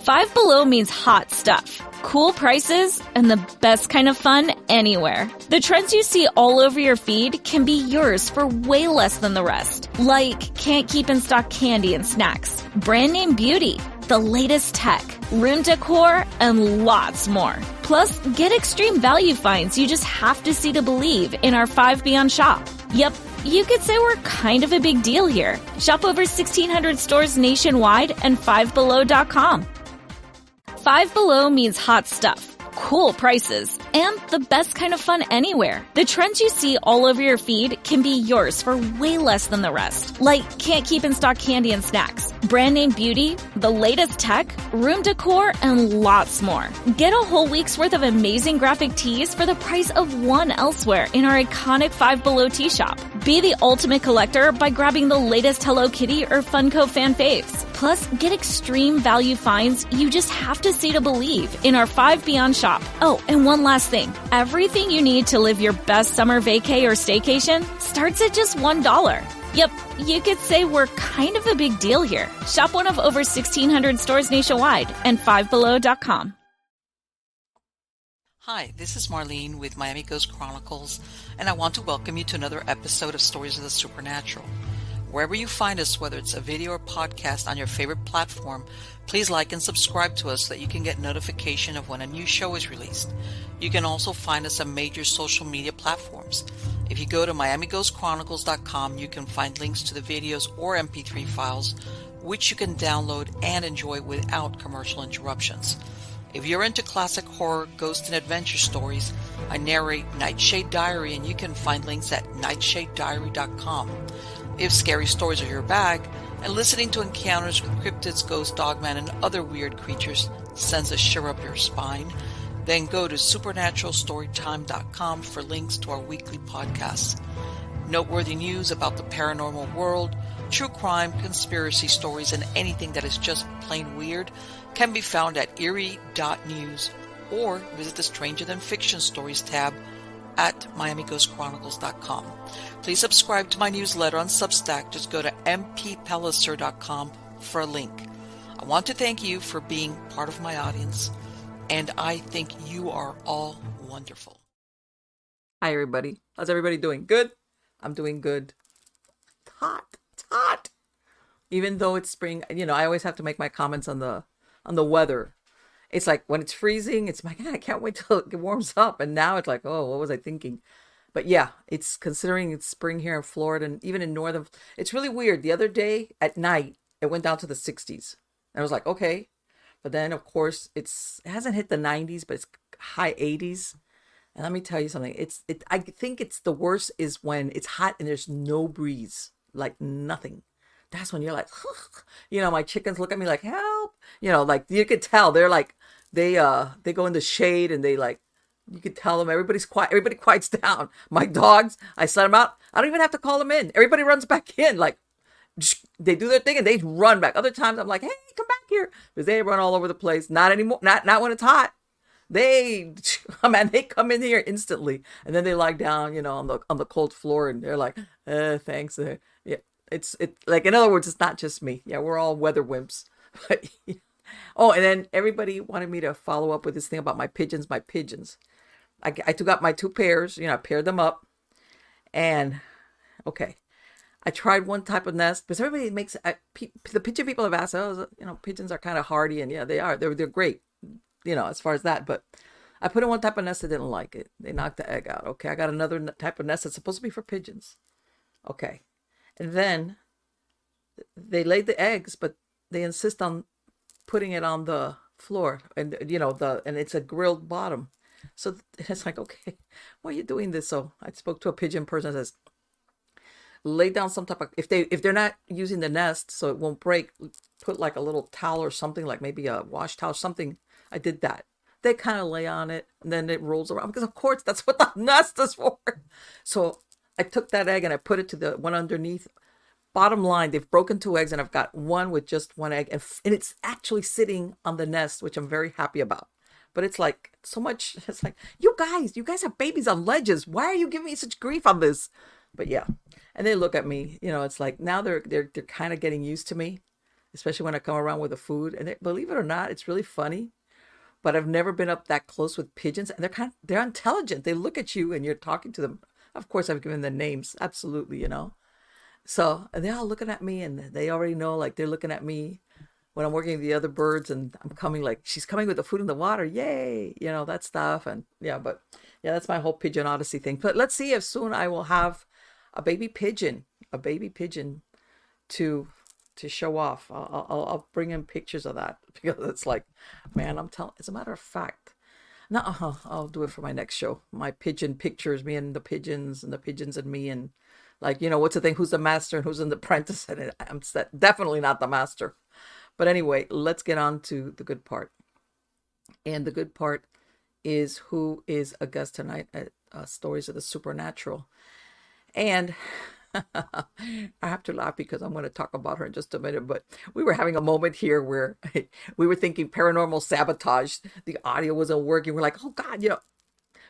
Five Below means hot stuff, cool prices, and the best kind of fun anywhere. The trends you see all over your feed can be yours for way less than the rest. Like, can't keep in stock candy and snacks, brand name beauty, the latest tech, room decor, and lots more. Plus, get extreme value finds you just have to see to believe in our 5 Beyond shop. Yep, you could say we're kind of a big deal here. Shop over 1,600 stores nationwide and fivebelow.com. Five Below means hot stuff, cool prices, and the best kind of fun anywhere. The trends you see all over your feed can be yours for way less than the rest. Like, can't keep in stock candy and snacks, brand name beauty, the latest tech, room decor, and lots more. Get a whole week's worth of amazing graphic tees for the price of one elsewhere in our iconic Five Below tee shop. Be the ultimate collector by grabbing the latest Hello Kitty or Funko fan faves. Plus, get extreme value finds you just have to see to believe in our 5 Beyond shop. Oh, and one last thing. Everything you need to live your best summer vacay or staycation starts at just $1. Yep, you could say we're kind of a big deal here. Shop one of over 1,600 stores nationwide and fivebelow.com. Hi, this is Marlene with Miami Ghost Chronicles, and I want to welcome you to another episode of Stories of the Supernatural. Wherever you find us, whether it's a video or podcast on your favorite platform, please like and subscribe to us so that you can get notification of when a new show is released. You can also find us on major social media platforms. If you go to miamighostchronicles.com, you can find links to the videos or MP3 files, which you can download and enjoy without commercial interruptions. If you're into classic horror, ghost, and adventure stories, I narrate Nightshade Diary, and you can find links at nightshadediary.com. If scary stories are your bag, and listening to encounters with cryptids, ghosts, dogman, and other weird creatures sends a shiver up your spine, then go to supernaturalstorytime.com for links to our weekly podcasts. Noteworthy news about the paranormal world, true crime, conspiracy stories, and anything that is just plain weird can be found at eerie.news, or visit the Stranger Than Fiction Stories tab at miamighostchronicles.com. Please subscribe to my newsletter on Substack. Just go to mppelliser.com for a link. I want to thank you for being part of my audience, and I think you are all wonderful. Hi, everybody. How's everybody doing? Good? I'm doing good. It's hot. It's hot. Even though it's spring, I always have to make my comments on the weather. It's like when it's freezing, it's like, I can't wait till it warms up. And now it's like, oh, what was I thinking? But yeah, it's considering it's spring here in Florida and even in northern. It's really weird. The other day at night, it went down to the 60s. And I was like, okay. But then, of course, it hasn't hit the 90s, but it's high 80s. And let me tell you something. I think it's the worst is when it's hot and there's no breeze, like nothing. That's when you're like, my chickens look at me like, help. Like you could tell they're like, they go in the shade and they like, you could tell them everybody's quiet. Everybody quiets down. My dogs, I set them out. I don't even have to call them in. Everybody runs back in. Like they do their thing and they run back. Other times I'm like, hey, come back here. Because they run all over the place. Not anymore. Not when it's hot. They come in here instantly. And then they lie down, on the cold floor and they're like, thanks. Yeah. It's like, in other words, it's not just me. Yeah, we're all weather wimps. But, oh, and then everybody wanted me to follow up with this thing about my pigeons. I took out my 2 pairs, I paired them up. And, okay, I tried one type of nest. Because everybody makes, the pigeon people have asked, pigeons are kind of hardy. And yeah, they are. They're great, as far as that. But I put in one type of nest that didn't like it. They knocked the egg out. Okay, I got another type of nest that's supposed to be for pigeons. Okay. And then they laid the eggs, but they insist on putting it on the floor and, and it's a grilled bottom. So it's like, okay, why are you doing this? So I spoke to a pigeon person that says, lay down some type of, if they're not using the nest so it won't break, put like a little towel or something, like maybe a wash towel, something. I did that. They kind of lay on it and then it rolls around because of course that's what the nest is for. So I took that egg and I put it to the one underneath. Bottom line, they've broken 2 eggs and I've got one with just 1 egg. And it's actually sitting on the nest, which I'm very happy about. But it's like so much. It's like, you guys have babies on ledges. Why are you giving me such grief on this? But yeah. And they look at me, it's like now they're kind of getting used to me. especially when I come around with the food. And believe it or not, it's really funny. But I've never been up that close with pigeons, and they're intelligent. They look at you and you're talking to them. Of course, I've given them names, absolutely, So they're all looking at me, and they already know, like, they're looking at me when I'm working with the other birds, and I'm coming, like, she's coming with the food and the water, yay, that stuff. And but that's my whole pigeon odyssey thing. But let's see if soon I will have a baby pigeon to show off. I'll bring in pictures of that, because it's like, man, I'm telling. As a matter of fact, no, I'll do it for my next show. My pigeon pictures, me and the pigeons and me, and like, what's the thing? Who's the master and who's in the apprentice? And I'm definitely not the master. But anyway, let's get on to the good part. And the good part is who is a guest tonight at Stories of the Supernatural. And I have to laugh because I'm going to talk about her in just a minute, but we were having a moment here where we were thinking paranormal sabotage. The audio wasn't working. We're like, oh God,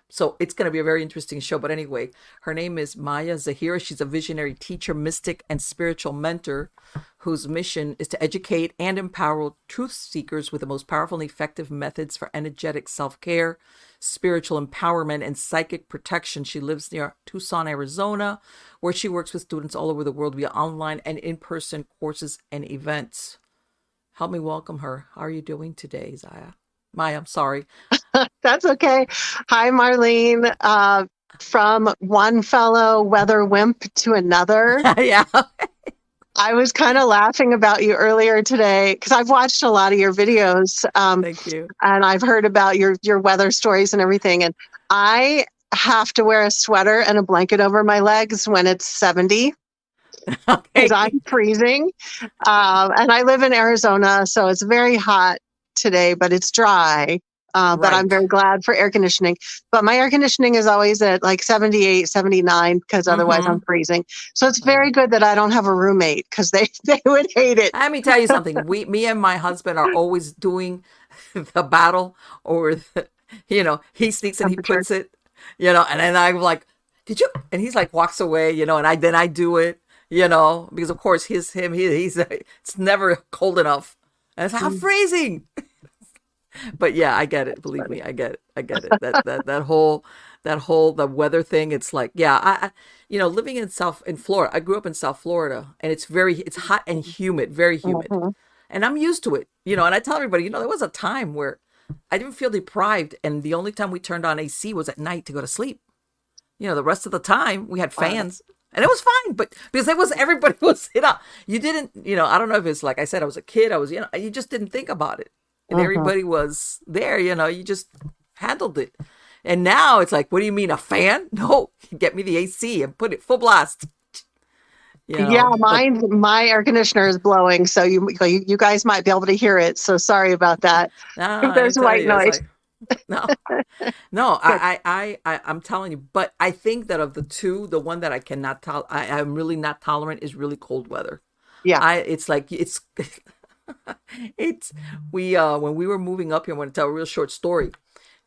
So it's going to be a very interesting show. But anyway, her name is Maya Zahira. She's a visionary teacher, mystic, and spiritual mentor whose mission is to educate and empower truth seekers with the most powerful and effective methods for energetic self-care, spiritual empowerment, and psychic protection. She lives near Tucson, Arizona, where she works with students all over the world via online and in-person courses and events. Help me welcome her. How are you doing today, Zaya? Maya, I'm sorry. That's okay. Hi, Marlene. From one fellow weather wimp to another. Yeah. I was kind of laughing about you earlier today because I've watched a lot of your videos. Thank you. And I've heard about your weather stories and everything. And I have to wear a sweater and a blanket over my legs when it's 70 because I'm freezing. And I live in Arizona, so it's very hot today, but it's dry. But I'm very glad for air conditioning. But my air conditioning is always at like 78, 79 because otherwise I'm freezing. So it's very good that I don't have a roommate because they would hate it. Let me tell you something. Me and my husband are always doing the battle, or he sneaks and he puts it, and then I'm like, did you? And he's like walks away, and I do it, because of course he's it's never cold enough, and it's like, I'm freezing. But yeah, I get it. Believe me, I get it. That whole the weather thing. It's like, I living in Florida. I grew up in South Florida, and it's hot and humid, very humid, and I'm used to it. And I tell everybody, there was a time where I didn't feel deprived, and the only time we turned on AC was at night to go to sleep. The rest of the time we had fans. And it was fine, but because everybody was, you didn't, I don't know if it's like I said, I was a kid. I was, you just didn't think about it. And everybody was there, you just handled it. And now it's like, what do you mean, a fan? No, get me the AC and put it full blast. Yeah, my air conditioner is blowing, so you guys might be able to hear it. So sorry about that. No, there's white noise. No, I'm telling you. But I think that of the two, the one that I cannot I'm really not tolerant is really cold weather. Yeah, it's when we were moving up here, I'm going to tell a real short story.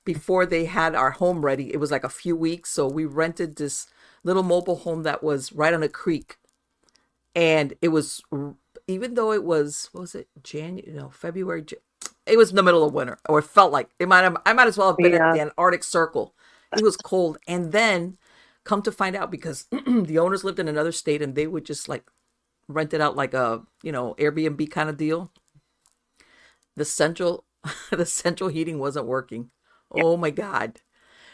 Before they had our home ready, it was like a few weeks. So we rented this little mobile home that was right on a creek. And it was, even though it was, what was it? February. It was in the middle of winter, or it felt like I might as well have been at the Antarctic Circle. It was cold. And then come to find out, because the owners lived in another state and they would just like rent it out like a, Airbnb kind of deal. The central heating wasn't working. Yeah. Oh my God.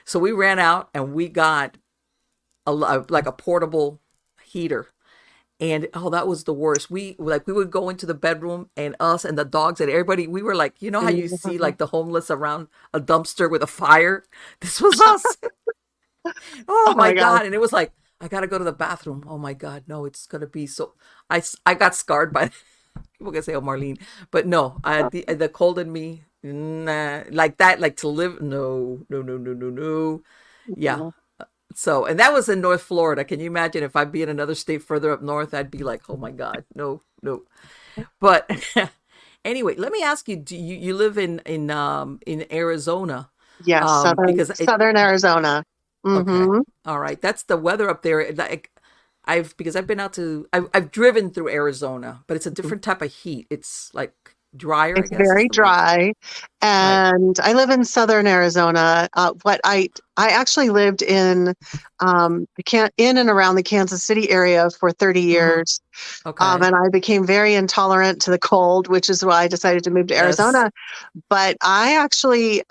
So we ran out and we got like a portable heater. And that was the worst. We would go into the bedroom, and us and the dogs and everybody, we were like, how you see like the homeless around a dumpster with a fire? This was us. Oh my God. And it was like, I got to go to the bathroom. Oh my God. No, it's going to be so, I got scarred by, people can say, oh, Marlene, but no, the cold in me, nah, like that, like to live. No. Yeah. So, and that was in North Florida. Can you imagine if I'd be in another state further up north? I'd be like, oh my God, no. But anyway, let me ask you: do you live in Arizona? Yes, southern Arizona. Mm-hmm. Okay, all right. That's the weather up there. Like, Because I've been out to, I've driven through Arizona, but it's a different type of heat. It's like drier, I It's guess is very the word. dry, Right. and I live in southern Arizona. What I actually lived in in and around the Kansas City area for 30 Mm-hmm. years, Okay. and I became very intolerant to the cold, which is why I decided to move to Yes. Arizona. But I actually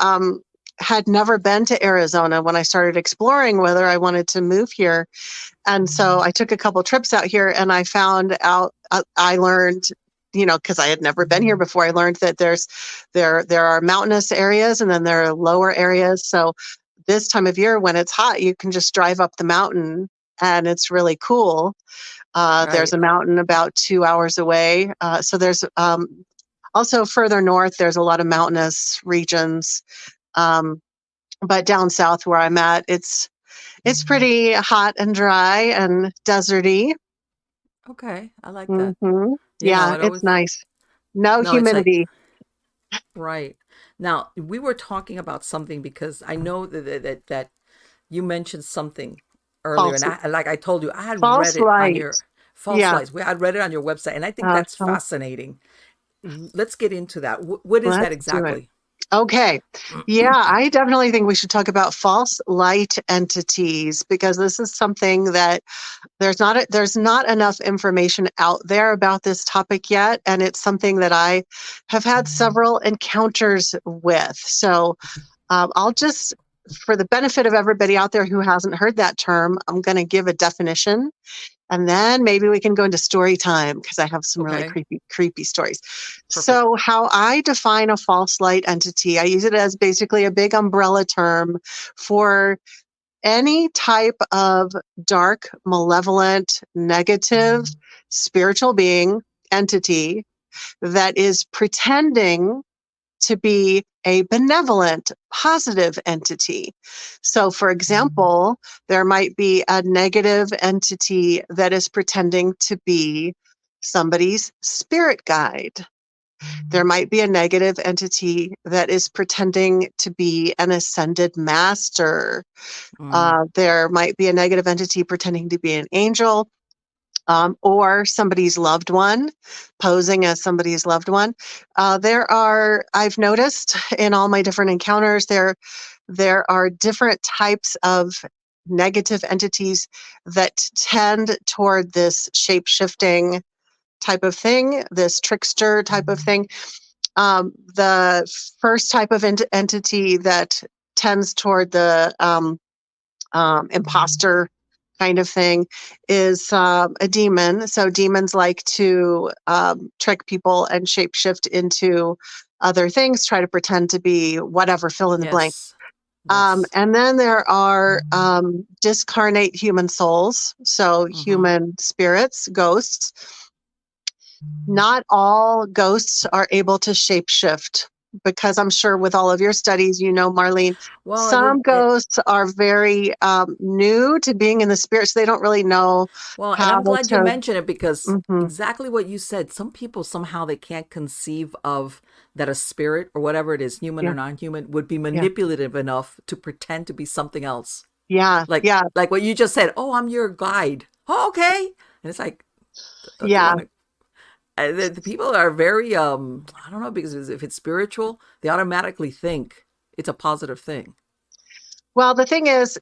had never been to Arizona when I started exploring whether I wanted to move here. And so I took a couple trips out here and I found out, I learned, because I had never been here before, I learned that there are mountainous areas and then there are lower areas. So this time of year when it's hot, you can just drive up the mountain and it's really cool. There's Right. a mountain about 2 hours away. So there's also further north, there's a lot of mountainous regions. Um, but down south where I'm at, it's pretty hot and dry and deserty. Okay. I like that. Hmm. Yeah, It it's always, nice. No no, it's like, humidity. right. Now, we were talking about something because I know that you mentioned something earlier, and False, like I told you, I had read false it on light. your false Yeah. lights. I read it on your website, and I think that's So fascinating. Let's get into that. What is that let's do it. exactly? Okay. Yeah, I definitely think we should talk about false light entities because this is something that there's not enough information out there about this topic yet, and it's something that I have had several encounters with. So I'll just, for the benefit of everybody out there who hasn't heard that term, I'm going to give a definition, and then maybe we can go into story time because I have some really Okay. creepy stories. Perfect. So, how I define a false light entity, I use it as basically a big umbrella term for any type of dark, malevolent, negative spiritual being, entity that is pretending to be a benevolent, positive entity. So, for example, there might be a negative entity that is pretending to be somebody's spirit guide. There might be a negative entity that is pretending to be an ascended master. Mm. There might be a negative entity pretending to be an angel, or somebody's loved one, posing as somebody's loved one. I've noticed in all my different encounters, there are different types of negative entities that tend toward this shape shifting type of thing, this trickster type of thing. The first type of entity that tends toward the imposter kind of thing is a demon. So demons like to trick people and shapeshift into other things, try to pretend to be whatever, fill in the blank. Yes. Yes. And then there are discarnate human souls, so Mm-hmm. human spirits, ghosts. Not all ghosts are able to shapeshift because I'm sure with all of your studies, Marlene, Well, some ghosts are very new to being in the spirit, so they don't really know and how I'm glad you to. mentioned it because Mhm. exactly what you said. Some people somehow they can't conceive of that a spirit or whatever it is, human or Yeah, non-human, would be yeah, manipulative enough to pretend to be something else. yeah, yeah, Like what you just said. Oh, I'm your guide. Oh, okay. And it's like, don't you yeah. want to? The people are very I don't know, because if it's spiritual, they automatically think it's a positive thing. Well, the thing is,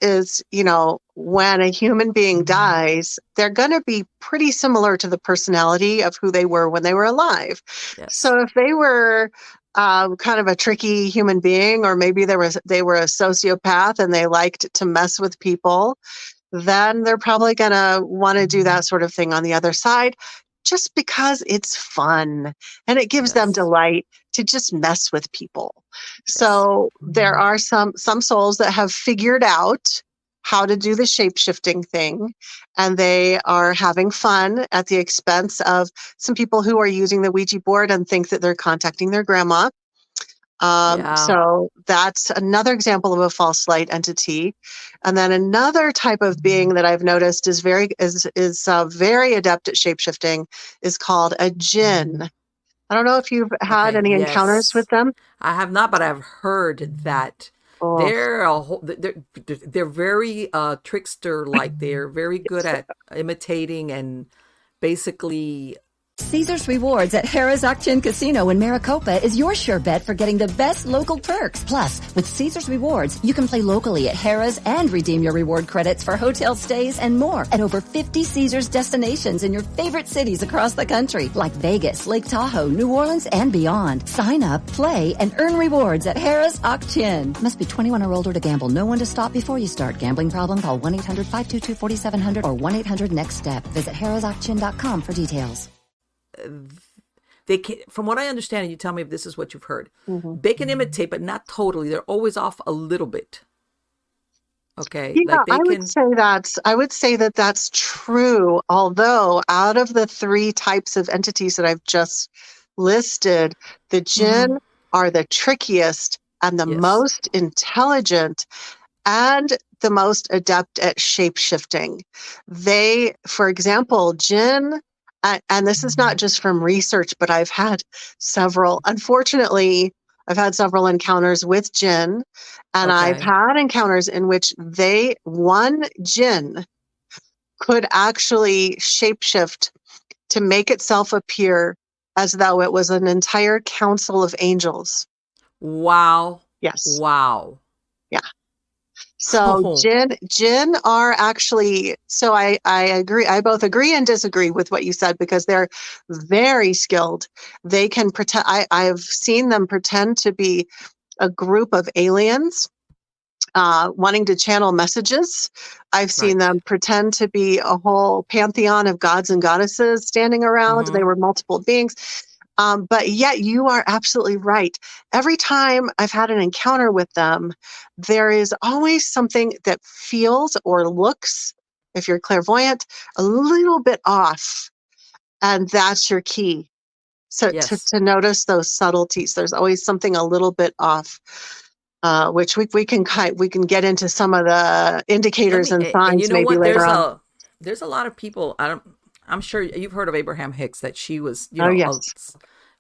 when a human being dies, they're going to be pretty similar to the personality of who they were when they were alive. Yes. So if they were kind of a tricky human being, or maybe they were a sociopath and they liked to mess with people, then they're probably going to want to do that sort of thing on the other side just because it's fun and it gives them Yes. delight to just mess with people. Yes. So there are some souls that have figured out how to do the shape-shifting thing, and they are having fun at the expense of some people who are using the Ouija board and think that they're contacting their grandma. Yeah. So that's another example of a false light entity. And then another type of being that I've noticed is very adept at shapeshifting is called a jinn. I don't know if you've had Okay. any encounters with Yes. them. I have not, but I've heard that Oh, they're very trickster like. They're very good at imitating and basically. Caesar's Rewards at Harrah's Auction Casino in Maricopa is your sure bet for getting the best local perks. Plus, with Caesar's Rewards, you can play locally at Harrah's and redeem your reward credits for hotel stays and more at over 50 Caesar's destinations in your favorite cities across the country, like Vegas, Lake Tahoe, New Orleans, and beyond. Sign up, play, and earn rewards at Harrah's Auction. Must be 21 or older to gamble. Know when to stop before you start. Gambling problem? Call 1-800-522-4700 or 1-800-NEXT-STEP. Visit harrahsauction.com for details. They can, from what I understand, and you tell me if this is what you've heard, they can imitate, but not totally. They're always off a little bit. Okay. Yeah, Like they I would say that that's true. Although out of the 3 types of entities that I've just listed, the jinn are the trickiest and the most intelligent and the most adept at shape-shifting. They, for example, jinn, and this is not just from research, but I've had several, unfortunately, I've had several encounters with jinn, and I've had encounters in which one jinn could actually shapeshift to make itself appear as though it was an entire council of angels. Wow. Yes. Wow. Yeah. So jinn are actually, so I agree. I both agree and disagree with what you said because they're very skilled. They can pretend, I've seen them pretend to be a group of aliens wanting to channel messages. I've seen them pretend to be a whole pantheon of gods and goddesses standing around. They were multiple beings. But yet you are absolutely right. Every time I've had an encounter with them, there is always something that feels or looks, if you're clairvoyant, a little bit off. And that's your key. So to notice those subtleties, there's always something a little bit off, which we can get into some of the indicators and signs maybe later on. There's a lot of people. I'm sure you've heard of Abraham Hicks, that she was,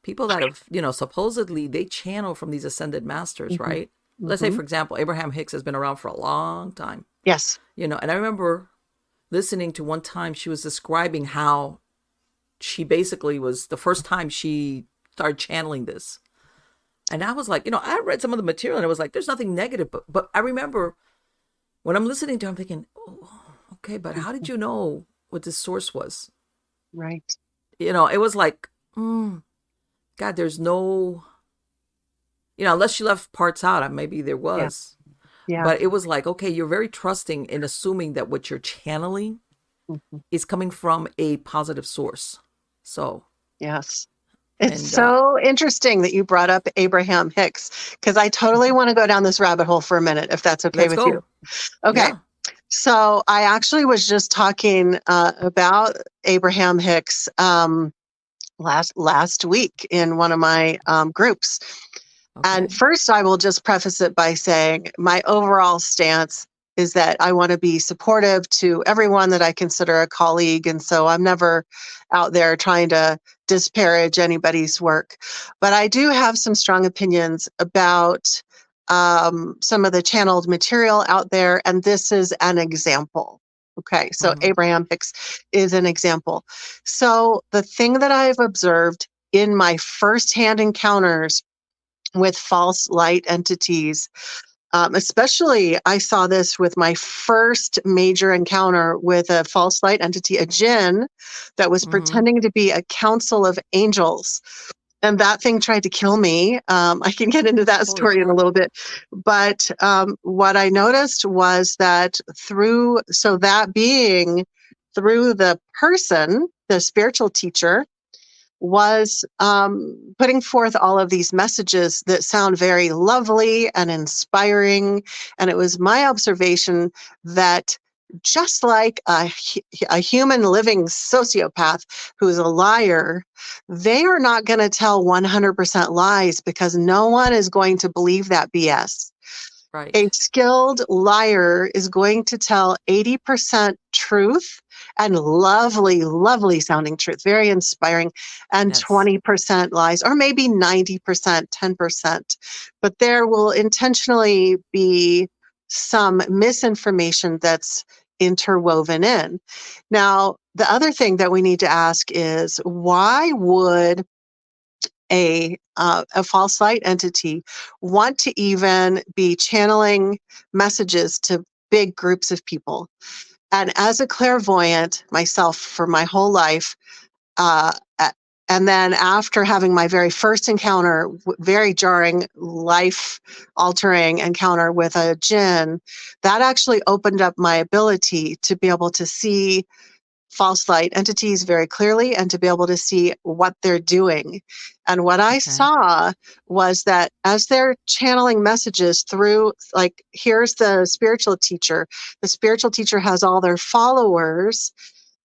people that have, supposedly they channel from these ascended masters, right? Let's say, for example, Abraham Hicks has been around for a long time. Yes. And I remember listening to one time she was describing how she basically was the first time she started channeling this. And I was like, I read some of the material and it was like, there's nothing negative. But I remember when I'm listening to her, I'm thinking, oh, okay, but how did you know what this source was? Right. It was like, God, there's no, unless she left parts out, maybe there was. Yeah. But it was like, okay, you're very trusting in assuming that what you're channeling is coming from a positive source. So. Yes. It's so interesting that you brought up Abraham Hicks, because I totally want to go down this rabbit hole for a minute, if that's okay with you. Okay. Yeah. So I actually was just talking about Abraham Hicks last week in one of my groups. Okay. And first, I will just preface it by saying my overall stance is that I want to be supportive to everyone that I consider a colleague. And so I'm never out there trying to disparage anybody's work. But I do have some strong opinions about some of the channeled material out there. And this is an example. Okay, so Abraham Hicks is an example. So the thing that I've observed in my firsthand encounters with false light entities, especially I saw this with my first major encounter with a false light entity, a jinn that was pretending to be a council of angels. And that thing tried to kill me. I can get into that story in a little bit. But what I noticed was that through the person, the spiritual teacher, was putting forth all of these messages that sound very lovely and inspiring. And it was my observation that just like a human living sociopath who's a liar, they are not going to tell 100% lies, because no one is going to believe that BS. Right. A skilled liar is going to tell 80% truth and lovely, lovely sounding truth, very inspiring, and Yes. 20% lies, or maybe 90%, 10%. But there will intentionally be some misinformation that's interwoven in. Now, the other thing that we need to ask is, why would a false light entity want to even be channeling messages to big groups of people? And as a clairvoyant myself for my whole life, uh, a- and then after having my very first encounter, very jarring, life altering encounter with a jinn, that actually opened up my ability to be able to see false light entities very clearly and to be able to see what they're doing. And what I saw was that as they're channeling messages through, like, here's the spiritual teacher has all their followers.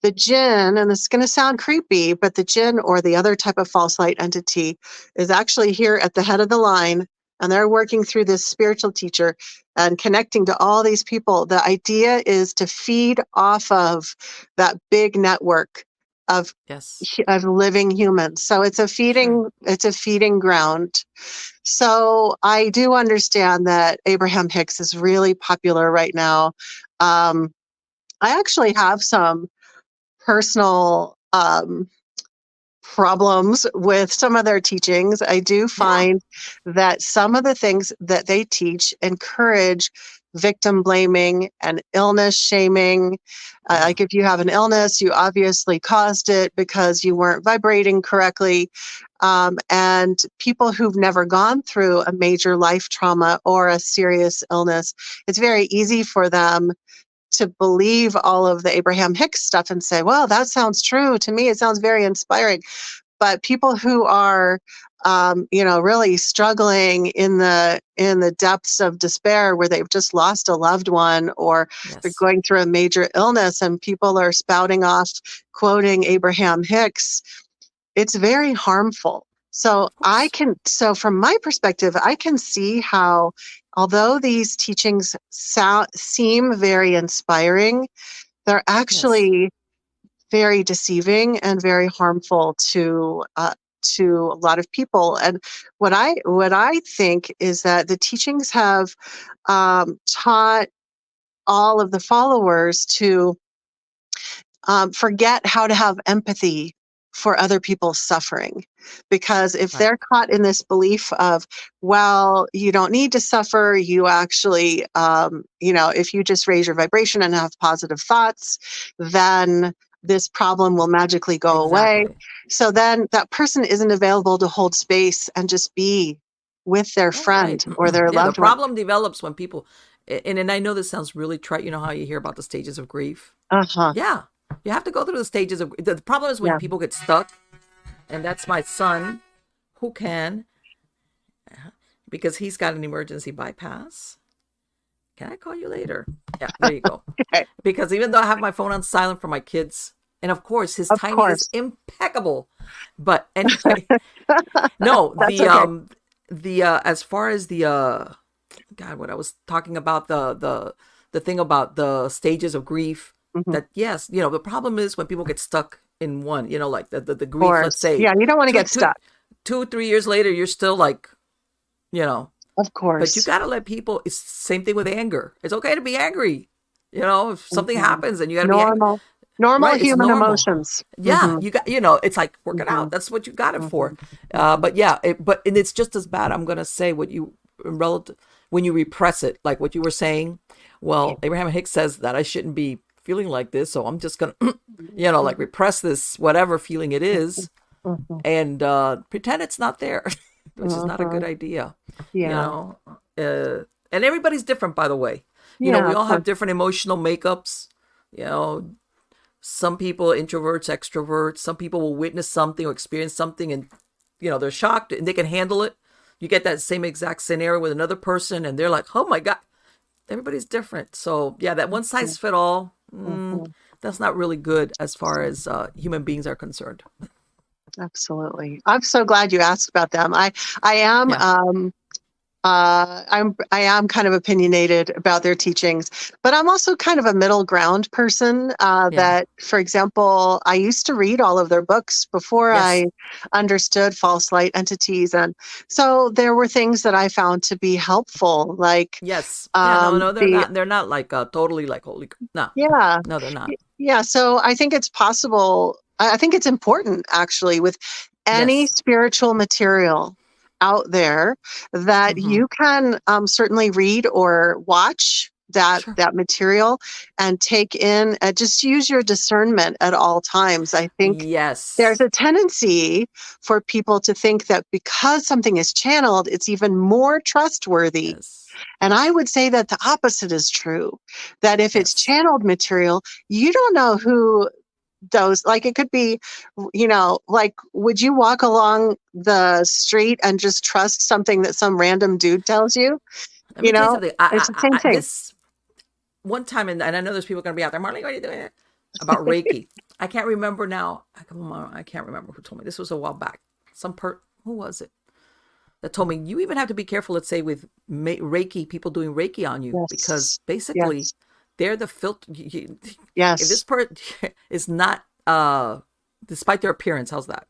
The jinn, and this is going to sound creepy, but the jinn or the other type of false light entity is actually here at the head of the line, and they're working through this spiritual teacher and connecting to all these people. The idea is to feed off of that big network of Yes. of living humans. So it's a feeding ground. So I do understand that Abraham Hicks is really popular right now. I actually have some personal problems with some of their teachings. I do find that some of the things that they teach encourage victim blaming and illness shaming. Like, if you have an illness, you obviously caused it because you weren't vibrating correctly. And people who've never gone through a major life trauma or a serious illness, it's very easy for them to believe all of the Abraham Hicks stuff and say, well, that sounds true to me. It sounds very inspiring. But people who are, really struggling in the depths of despair, where they've just lost a loved one, or they're going through a major illness, and people are spouting off, quoting Abraham Hicks, it's very harmful. So from my perspective, I can see how, although these teachings seem very inspiring, they're actually very deceiving and very harmful to a lot of people. And what I think is that the teachings have taught all of the followers to forget how to have empathy for other people's suffering. Because if they're caught in this belief of, well, you don't need to suffer, you actually, if you just raise your vibration and have positive thoughts, then this problem will magically go away. So then that person isn't available to hold space and just be with their friend or their loved one. The problem develops when people, and I know this sounds really trite, you know how you hear about the stages of grief? Yeah. You have to go through the stages of, the problem is when people get stuck, and that's my son, who can, because he's got an emergency bypass. Can I call you later? Yeah, there you go. Because even though I have my phone on silent for my kids, and of course his timing is impeccable, but anyway, no, as far as the God, what I was talking about, the thing about the stages of grief. That the problem is when people get stuck in one, like the grief, let's say. Yeah, you don't want to get stuck. 2-3 years later, you're still like, Of course. But you got to let people, it's the same thing with anger. It's okay to be angry. If something happens and you got to be angry. Normal human emotions. Yeah, you got, it's like, work it out. That's what you got it for. But it's just as bad. I'm going to say when you repress it, like what you were saying. Well, Abraham Hicks says that I shouldn't be feeling like this, so I'm just gonna like repress this whatever feeling it is and pretend it's not there, which is not a good idea. And everybody's different, by the way. We all have different emotional makeups. Some people, introverts, extroverts, some people will witness something or experience something and they're shocked and they can handle it. You get that same exact scenario with another person and they're like, oh my God. Everybody's different. So that one size fit all, that's not really good as far as human beings are concerned. Absolutely. I'm so glad you asked about them. I am I am kind of opinionated about their teachings, but I'm also kind of a middle ground person. That, for example, I used to read all of their books before I understood false light entities, and so there were things that I found to be helpful, like no, they're not. They're not like totally like holy. No, yeah, no, they're not. Yeah, so I think it's possible. I think it's important, actually, with any spiritual material out there that you can certainly read or watch that material and take in, just use your discernment at all times. I think there's a tendency for people to think that because something is channeled, it's even more trustworthy. And I would say that the opposite is true, that if it's channeled material, you don't know who those, like, it could be, like, would you walk along the street and just trust something that some random dude tells you? Let me tell you something. It's the same thing. This one time, and I know there's people going to be out there, Marlene, what are you doing? About Reiki. I can't remember now. I can't remember who told me. This was a while back. Who was it that told me, you even have to be careful, let's say, with Reiki, people doing Reiki on you, because basically they're the filter. If this person is not, despite their appearance, how's that?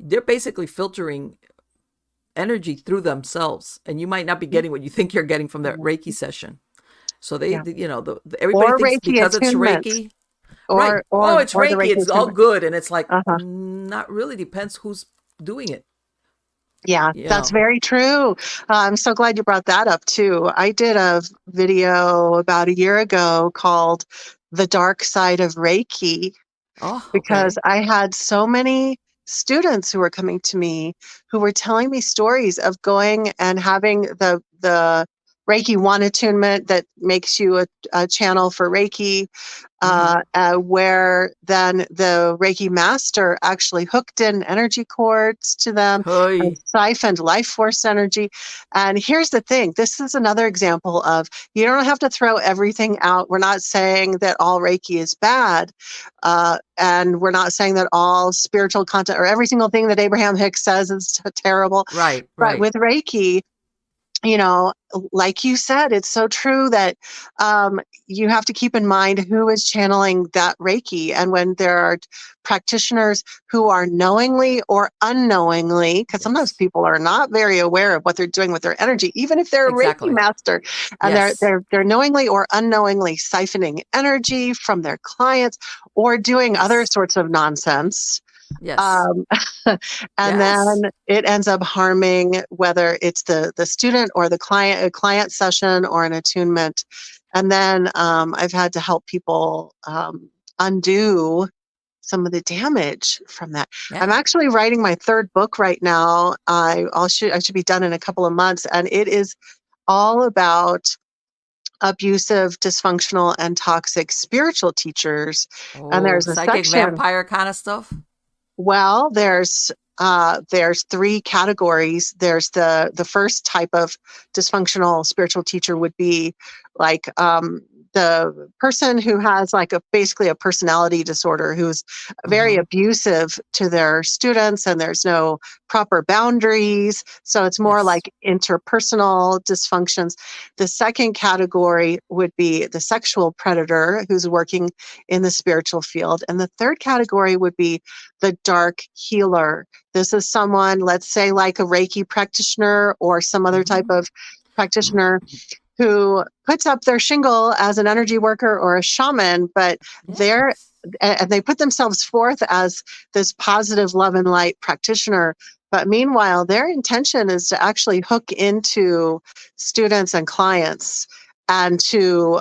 They're basically filtering energy through themselves, and you might not be getting what you think you're getting from their Reiki session. So everybody thinks because it's Reiki, it's Reiki, it's all good, and it's like not really. Depends who's doing it. Yeah, that's very true. I'm so glad you brought that up too. I did a video about a year ago called "The Dark Side of Reiki," because I had so many students who were coming to me who were telling me stories of going and having the Reiki 1 attunement that makes you a channel for Reiki, where then the Reiki master actually hooked in energy cords to them and siphoned life force energy. And here's the thing. This is another example of, you don't have to throw everything out. We're not saying that all Reiki is bad. And we're not saying that all spiritual content or every single thing that Abraham Hicks says is terrible. Right. But with Reiki, like you said, it's so true that you have to keep in mind who is channeling that Reiki. And when there are practitioners who are knowingly or unknowingly, because sometimes people are not very aware of what they're doing with their energy, even if they're a Reiki master, and they're knowingly or unknowingly siphoning energy from their clients or doing other sorts of nonsense. Then it ends up harming, whether it's the student or the client, a client session or an attunement. And then I've had to help people undo some of the damage from that. I'm actually writing my 3rd book right now. I should be done in a couple of months, and it is all about abusive, dysfunctional, and toxic spiritual teachers. And there's a psychic section, vampire kind of stuff. Well, there's 3 categories. There's the first type of dysfunctional spiritual teacher would be like the person who has like basically a personality disorder, who's very abusive to their students, and there's no proper boundaries. So it's more like interpersonal dysfunctions. The second category would be the sexual predator who's working in the spiritual field. And the third category would be the dark healer. This is someone, let's say, like a Reiki practitioner or some other type of practitioner who puts up their shingle as an energy worker or a shaman, but they put themselves forth as this positive love and light practitioner. But meanwhile, their intention is to actually hook into students and clients and to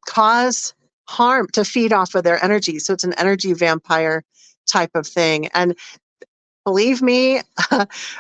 cause harm, to feed off of their energy. So it's an energy vampire type of thing. And believe me,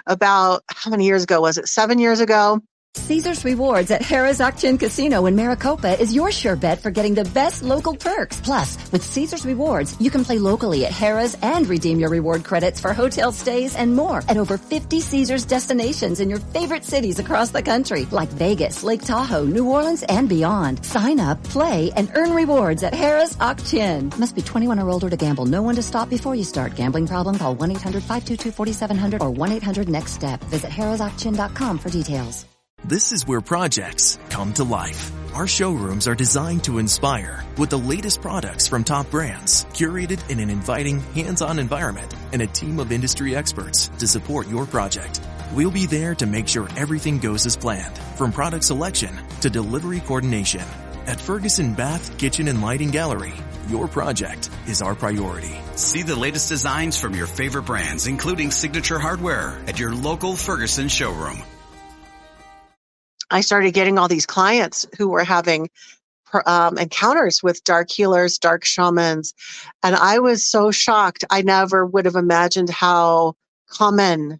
about how many years ago was it? 7 years ago, Caesar's Rewards at Harrah's Auction Casino in Maricopa is your sure bet for getting the best local perks. Plus, with Caesar's Rewards, you can play locally at Harrah's and redeem your reward credits for hotel stays and more at over 50 Caesar's destinations in your favorite cities across the country, like Vegas, Lake Tahoe, New Orleans, and beyond. Sign up, play, and earn rewards at Harrah's Auction. Must be 21 or older to gamble. Know when to stop before you start. Gambling problem? Call 1-800-522-4700 or 1-800-NEXT-STEP. Visit harrahsauction.com for details. This is where projects come to life. Our showrooms are designed to inspire with the latest products from top brands, curated in an inviting, hands-on environment, and a team of industry experts to support your project. We'll be there to make sure everything goes as planned, from product selection to delivery coordination. At Ferguson Bath, Kitchen, and Lighting Gallery, your project is our priority. See the latest designs from your favorite brands, including signature hardware, at your local Ferguson showroom. I started getting all these clients who were having encounters with dark healers, dark shamans. And I was so shocked. I never would have imagined how common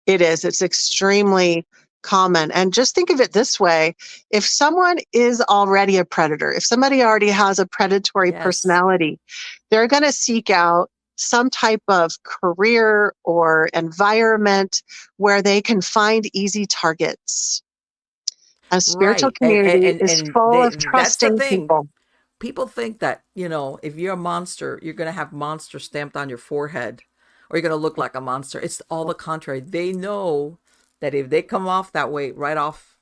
it is. It's extremely common. And just think of it this way. If someone is already a predator, if somebody already has a predatory personality, they're going to seek out some type of career or environment where they can find easy targets. A spiritual community is full of trusting people. People think that, if you're a monster, you're going to have monster stamped on your forehead or you're going to look like a monster. It's all the contrary. They know that if they come off that way, right off,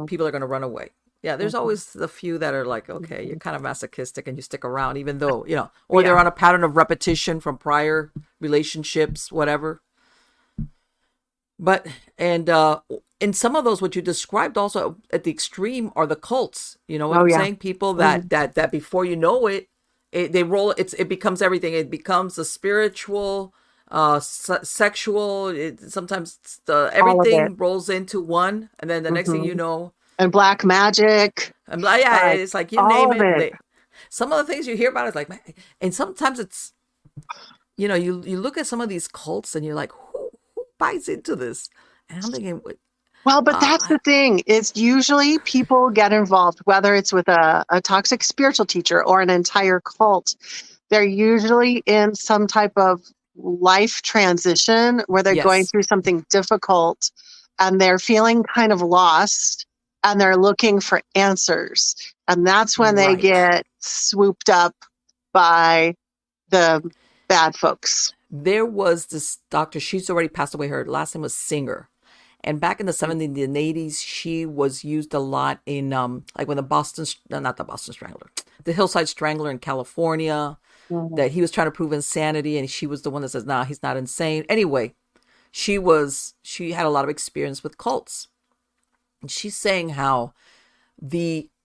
people are going to run away. Yeah, there's always the few that are like, okay, you're kind of masochistic and you stick around even though, or they're on a pattern of repetition from prior relationships, whatever. But, in some of those, what you described also at the extreme are the cults. You know what I'm saying? People that before you know it, they roll. It becomes everything. It becomes a spiritual, sexual. Sometimes everything rolls into one, and then the next thing you know, and black magic. And it's like you name it. Some of the things you hear about is like, and sometimes it's, you look at some of these cults and you're like, who buys into this? And I'm thinking. Well, but that's the thing is usually people get involved, whether it's with a toxic spiritual teacher or an entire cult. They're usually in some type of life transition where they're going through something difficult and they're feeling kind of lost and they're looking for answers. And that's when they get swooped up by the bad folks. There was this doctor, she's already passed away. Her last name was Singer. And back in the 70s and 80s, she was used a lot in, like when the Hillside Strangler in California, that he was trying to prove insanity. And she was the one that says, nah, he's not insane. Anyway, she had a lot of experience with cults. And she's saying how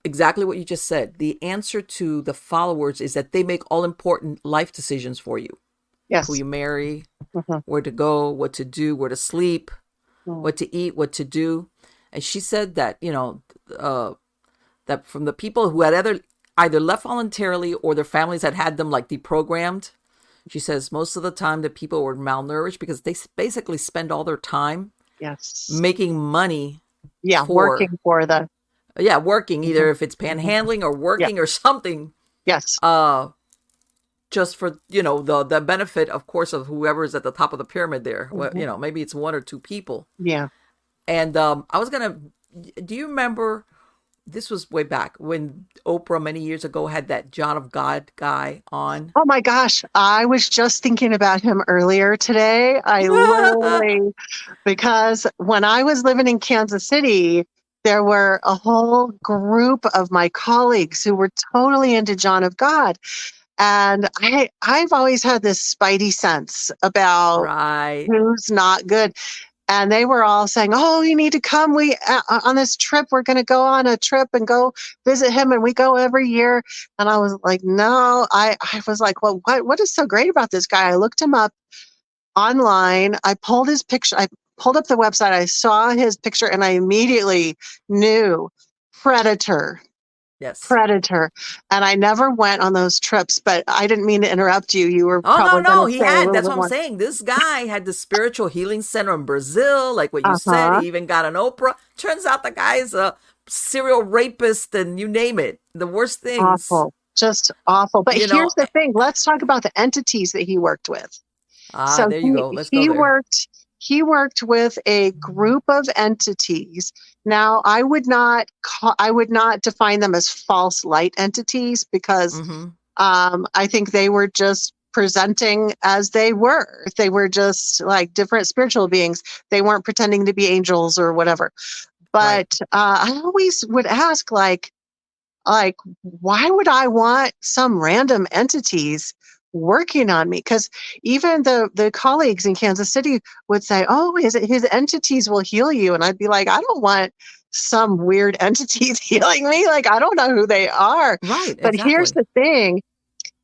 exactly what you just said, the answer to the followers is that they make all important life decisions for you. Yes. Who you marry, where to go, what to do, where to sleep, what to eat, what to do. And she said that, that from the people who had either left voluntarily or their families had them like deprogrammed, she says most of the time the people were malnourished because they basically spend all their time making money. Working for the. Working either if it's panhandling or working or something. Yes. Just for, the benefit, of course, of whoever is at the top of the pyramid there. Well, maybe it's one or two people. Yeah. And do you remember, this was way back when Oprah many years ago had that John of God guy on? Oh my gosh. I was just thinking about him earlier today. I literally, because when I was living in Kansas City, there were a whole group of my colleagues who were totally into John of God. And I've always had this spidey sense about who's not good. And they were all saying, oh, you need to come. We on this trip, we're going to go on a trip and go visit him. And we go every year. And I was like, no, I was like, well, what is so great about this guy? I looked him up online. I pulled his picture. I pulled up the website. I saw his picture and I immediately knew predator. Yes. Predator. And I never went on those trips, but I didn't mean to interrupt you. You were Oh, probably no, going to he say a had. little That's bit what I'm more. saying. This guy had the spiritual healing center in Brazil, like what you said. Uh-huh. He even got an Oprah. Turns out the guy's a serial rapist and you name it. The worst things. Awful. Just awful. But You know, here's the thing. Let's talk about the entities that he worked with. So there you go. Let's go there. he worked with a group of entities. Now, I would not define them as false light entities because I think they were just presenting as they were. They were just like different spiritual beings. They weren't pretending to be angels or whatever. But I always would ask, like, why would I want some random entities working on me? Because even the colleagues in Kansas City would say, oh, his entities will heal you. And I'd be like, I don't want some weird entities healing me. Like, I don't know who they are. Right. But here's the thing.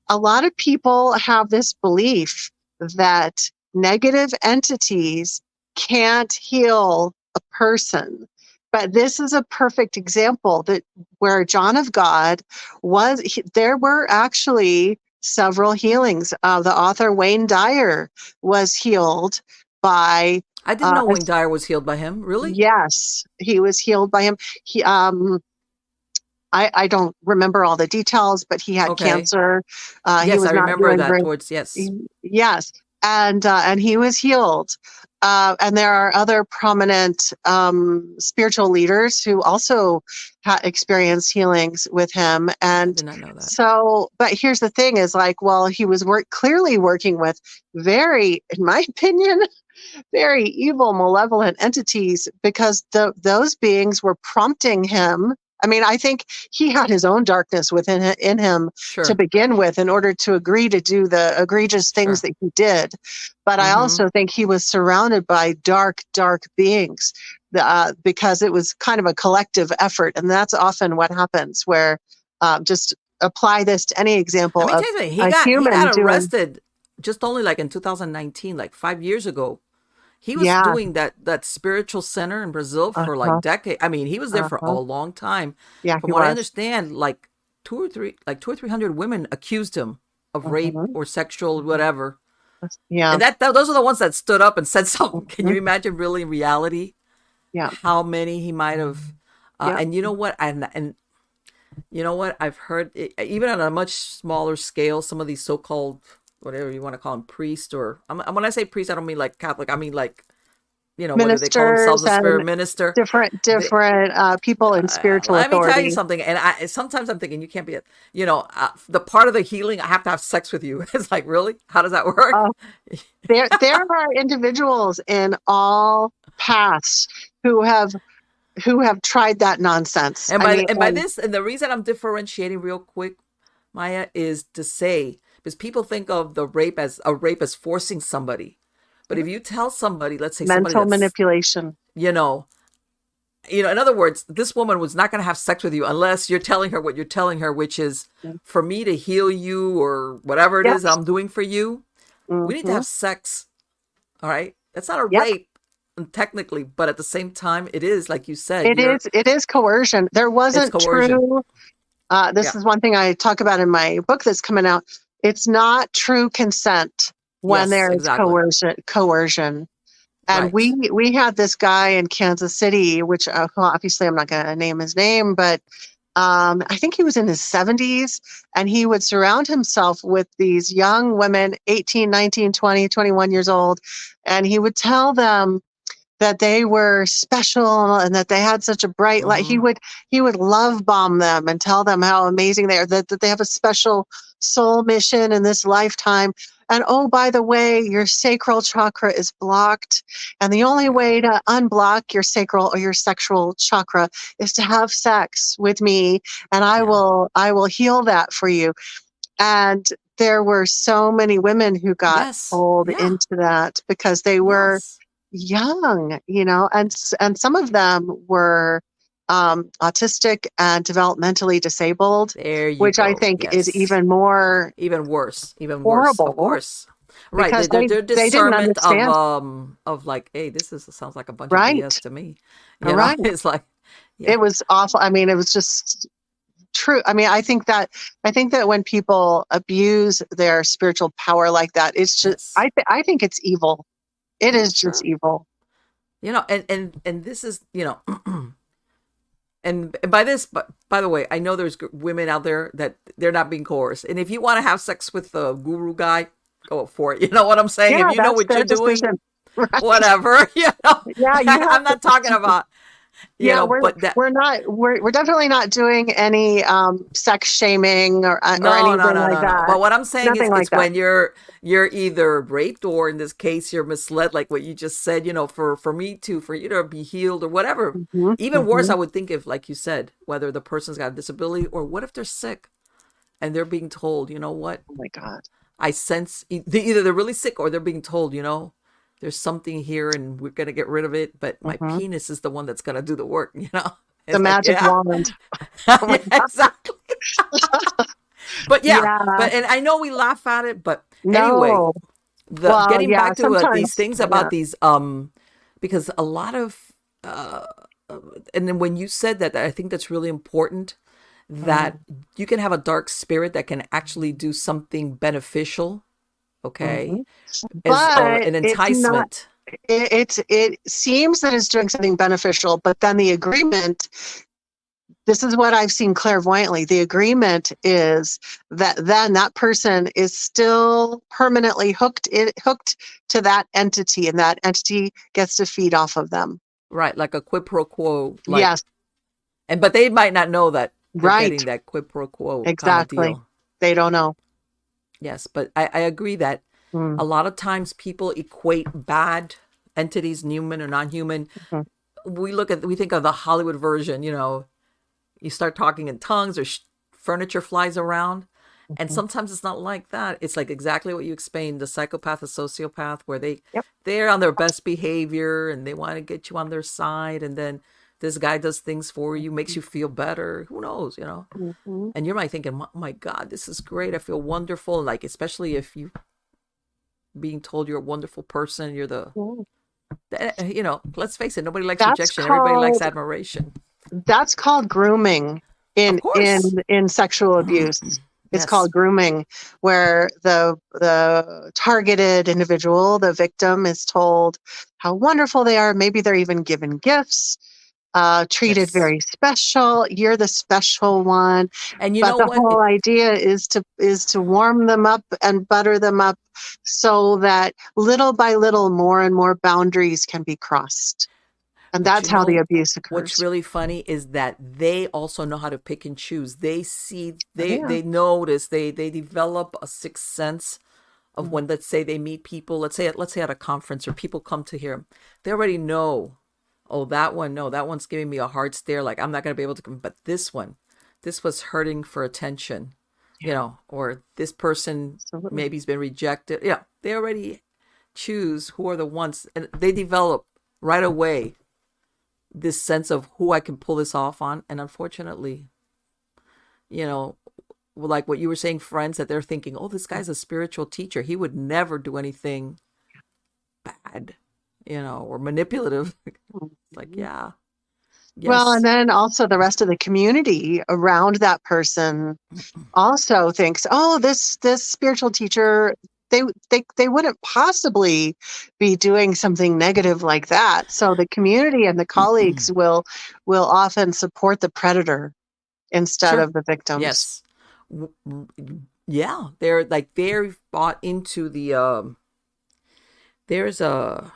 A lot of people have this belief that negative entities can't heal a person. But this is a perfect example that where John of God there were actually several healings. The author Wayne Dyer was healed by. I didn't know Wayne Dyer was healed by him. Really? Yes, he was healed by him. He, I don't remember all the details, but he had cancer. Yes, he was I remember that. Yes, and he was healed. And there are other prominent spiritual leaders who also experienced healings with him. And I did not know that. So, but here's the thing: is like, well, he was clearly working with very, in my opinion, very evil, malevolent entities because those beings were prompting him. I mean, I think he had his own darkness in him to begin with in order to agree to do the egregious things that he did. But I also think he was surrounded by dark, dark beings because it was kind of a collective effort. And that's often what happens where just apply this to any example of he got arrested just only like in 2019, like 5 years ago. He was doing that spiritual center in Brazil for like decades. I mean, he was there for a long time. Yeah, from what I understand, like 200 or 300 women accused him of rape or sexual whatever. Yeah, and those are the ones that stood up and said something. Can you imagine, really, in reality? Yeah, how many he might have. And you know what? And you know what? I've heard even on a much smaller scale, some of these so-called, whatever you want to call them, priest, or when I say priest, I don't mean like Catholic. I mean like, whether they call themselves a spirit minister. Different people in spiritual authority. Let me tell you something. And sometimes I'm thinking you can't be, the part of the healing, I have to have sex with you. It's like, really? How does that work? There are individuals in all paths who have tried that nonsense. And the reason I'm differentiating real quick, Maya, is to say, because people think of the rape as forcing somebody. But if you tell somebody, let's say mental manipulation, in other words, this woman was not going to have sex with you unless you're telling her what you're telling her, which is for me to heal you or whatever it is I'm doing for you. We need to have sex. All right. That's not a rape technically, but at the same time, it is, like you said. It is coercion. There wasn't true. This is one thing I talk about in my book that's coming out. It's not true consent when there is coercion. And we had this guy in Kansas City, which obviously I'm not going to name his name, but I think he was in his 70s, and he would surround himself with these young women, 18, 19, 20, 21 years old, and he would tell them that they were special and that they had such a bright light. He would love bomb them and tell them how amazing they are, that they have a special soul mission in this lifetime. And oh, by the way, your sacral chakra is blocked. And the only way to unblock your sacral or your sexual chakra is to have sex with me. And I will heal that for you. And there were so many women who got pulled into that because they were young, and some of them were autistic and developmentally disabled, which I think is even worse, horrible. Of course, right? Because their they didn't understand. of like, hey, sounds like a bunch of BS to me. Right? It's like it was awful. I mean, it was just true. I mean, I think that when people abuse their spiritual power like that, it's just, Yes. I think it's evil. It Yeah, is just sure. evil. You know, and this is, you know, and by this, but by the way, I know there's women out there that they're not being coerced. And if you want to have sex with the guru guy, go for it. You know what I'm saying? Yeah, If you know that's what their you're doing, decision. Right. whatever, you know, Yeah, you have I'm not talking about, you yeah, know, but that, we're definitely not doing any sex shaming or no, no, anything no, like no, no. that. But what I'm saying is, Nothing like it's that. when you're either raped, or in this case, you're misled, like what you just said. You know, for you to be healed or whatever. Hmm. Even worse, I would think, if, like you said, whether the person's got a disability, or what if they're sick and they're being told, you know what, Oh my God. I sense either they're really sick, or they're being told, you know, there's something here and we're gonna get rid of it, but my Hmm. penis is the one that's gonna do the work. You know, The it's like, magic yeah. wand. Oh my Yeah, God. exactly. But yeah, Yeah. and I know we laugh at it, but anyway, No. the Well, getting yeah, back to these sometimes. things Yeah. about these, because a lot of, and then when you said that, I think that's really important, that you can have a dark spirit that can actually do something beneficial, okay, Mhm. as But an it's not. enticement. It seems that it's doing something beneficial, but then the agreement. This is what I've seen clairvoyantly. The agreement is that then that person is still permanently hooked to that entity, and that entity gets to feed off of them. Right, like a quid pro quo, like, Yes, but they might not know that they're right. getting that quid pro quo kind of Exactly. deal. They don't know. Yes, but I agree that Mm, a lot of times people equate bad entities, human or non-human. mhm. We think of the Hollywood version, you know, you start talking in tongues, or furniture flies around. And Mhm. sometimes it's not like that. It's like exactly what you explained, the psychopath, the sociopath, where Yep. they're on their best behavior and they want to get you on their side. And then this guy does things for you, makes you feel better. Who knows, you know? Mhm. And you're like thinking, oh my God, this is great. I feel wonderful. Like, especially if you being told you're a wonderful person, you're you know, let's face it, nobody likes That's rejection. Everybody likes called admiration. that's called grooming Of course. in sexual abuse. It's Yes. called grooming, where the targeted individual, the victim, is told how wonderful they are. Maybe they're even given gifts, treated Yes. very special. You're the special one. And you But know the what? whole idea is to warm them up and butter them up, so that little by little, more and more boundaries can be crossed. And But you that's how the know abuse what's occurs. really funny is that they also know how to pick and choose. They see, Oh, yeah. they notice, they develop a sixth sense of when, let's say, they meet people, let's say at a conference, or people come to hear them. They already know, oh, that one, no, that one's giving me a hard stare, like I'm not going to be able to come. But this one, this was hurting for attention, you know, or this person Absolutely. maybe's been rejected. Yeah, they already choose who are the ones, and they develop right away this sense of who I can pull this off on. And unfortunately, you know, like what you were saying, friends, that they're thinking, oh, this guy's a spiritual teacher, he would never do anything bad, you know, or manipulative. Like, yeah, Well, and yes, then also the rest of the community around that person also thinks, oh, this spiritual teacher, they wouldn't possibly be doing something negative like that. So the community and the colleagues will often support the predator instead sure, of the victims. yes. Yeah, they're bought into the there's a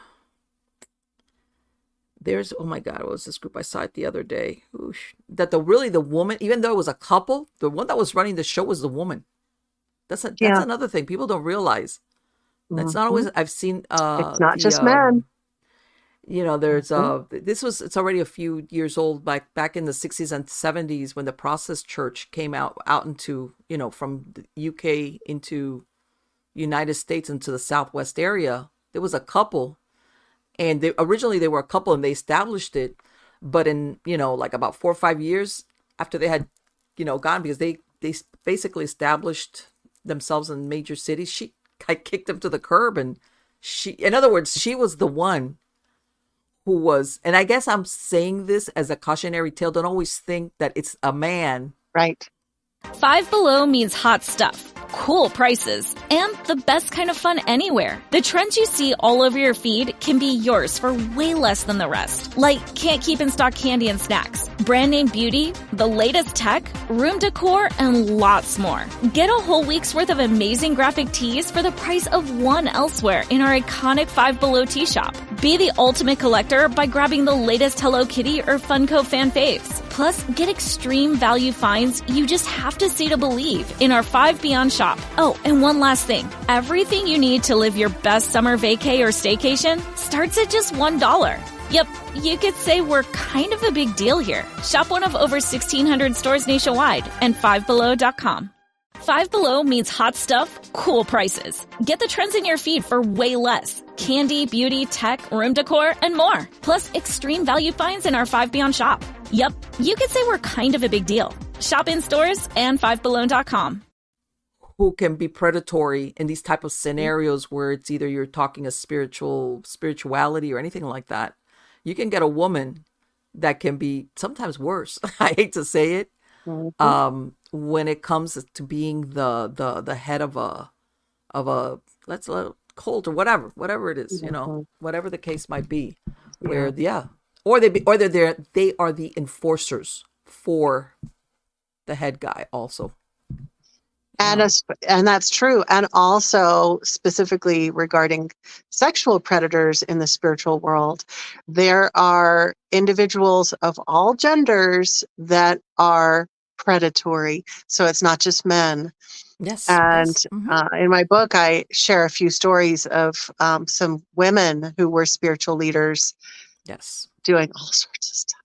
there's oh my God, what was this group I saw it the other day? Oosh. That the woman, even though it was a couple, the one that was running the show was the woman. That's Yeah. another thing people don't realize. That's not Mhm. always. I've seen It's not just men. you know, there's Mhm. it's already a few years old, back in the 60s and 70s, when the Process Church came out into, you know, from the UK into United States into the Southwest area. There was a couple, and originally they were a couple and they established it, but in, you know, like about 4 or 5 years after they had, you know, gone, because they basically established themselves in major cities, she kicked them to the curb. And in other words, she was the one who was, and I guess I'm saying this as a cautionary tale, don't always think that it's a man Right. Five Below means hot stuff, cool prices, and the best kind of fun anywhere. The trends you see all over your feed can be yours for way less than the rest. Like, can't keep in stock candy and snacks, brand name beauty, the latest tech, room decor, and lots more. Get a whole week's worth of amazing graphic tees for the price of one elsewhere in our iconic Five Below tea shop. Be the ultimate collector by grabbing the latest Hello Kitty or Funko fan faves. Plus, get extreme value finds you just have to see to believe in our 5 Beyond shop. Oh, and one last thing. Everything you need to live your best summer vacay or staycation starts at just $1. Yep, you could say we're kind of a big deal here. Shop one of over 1,600 stores nationwide and fivebelow.com. Five Below means hot stuff, cool prices. Get the trends in your feed for way less. Candy, beauty, tech, room decor, and more. Plus extreme value finds in our 5 Beyond shop. Yep, you could say we're kind of a big deal. Shop in stores and fivebelow.com. Who can be predatory in these type of scenarios where it's either you're talking a spirituality or anything like that. You can get a woman that can be sometimes worse. I hate to say it. When it comes to being the head of a let's cult or whatever it is, whatever the case might be, where they are the enforcers for the head guy also. And that's true. And also specifically regarding sexual predators in the spiritual world, there are individuals of all genders that are predatory. So it's not just men. Yes. And in my book, I share a few stories of some women who were spiritual leaders. Yes. Doing all sorts of stuff.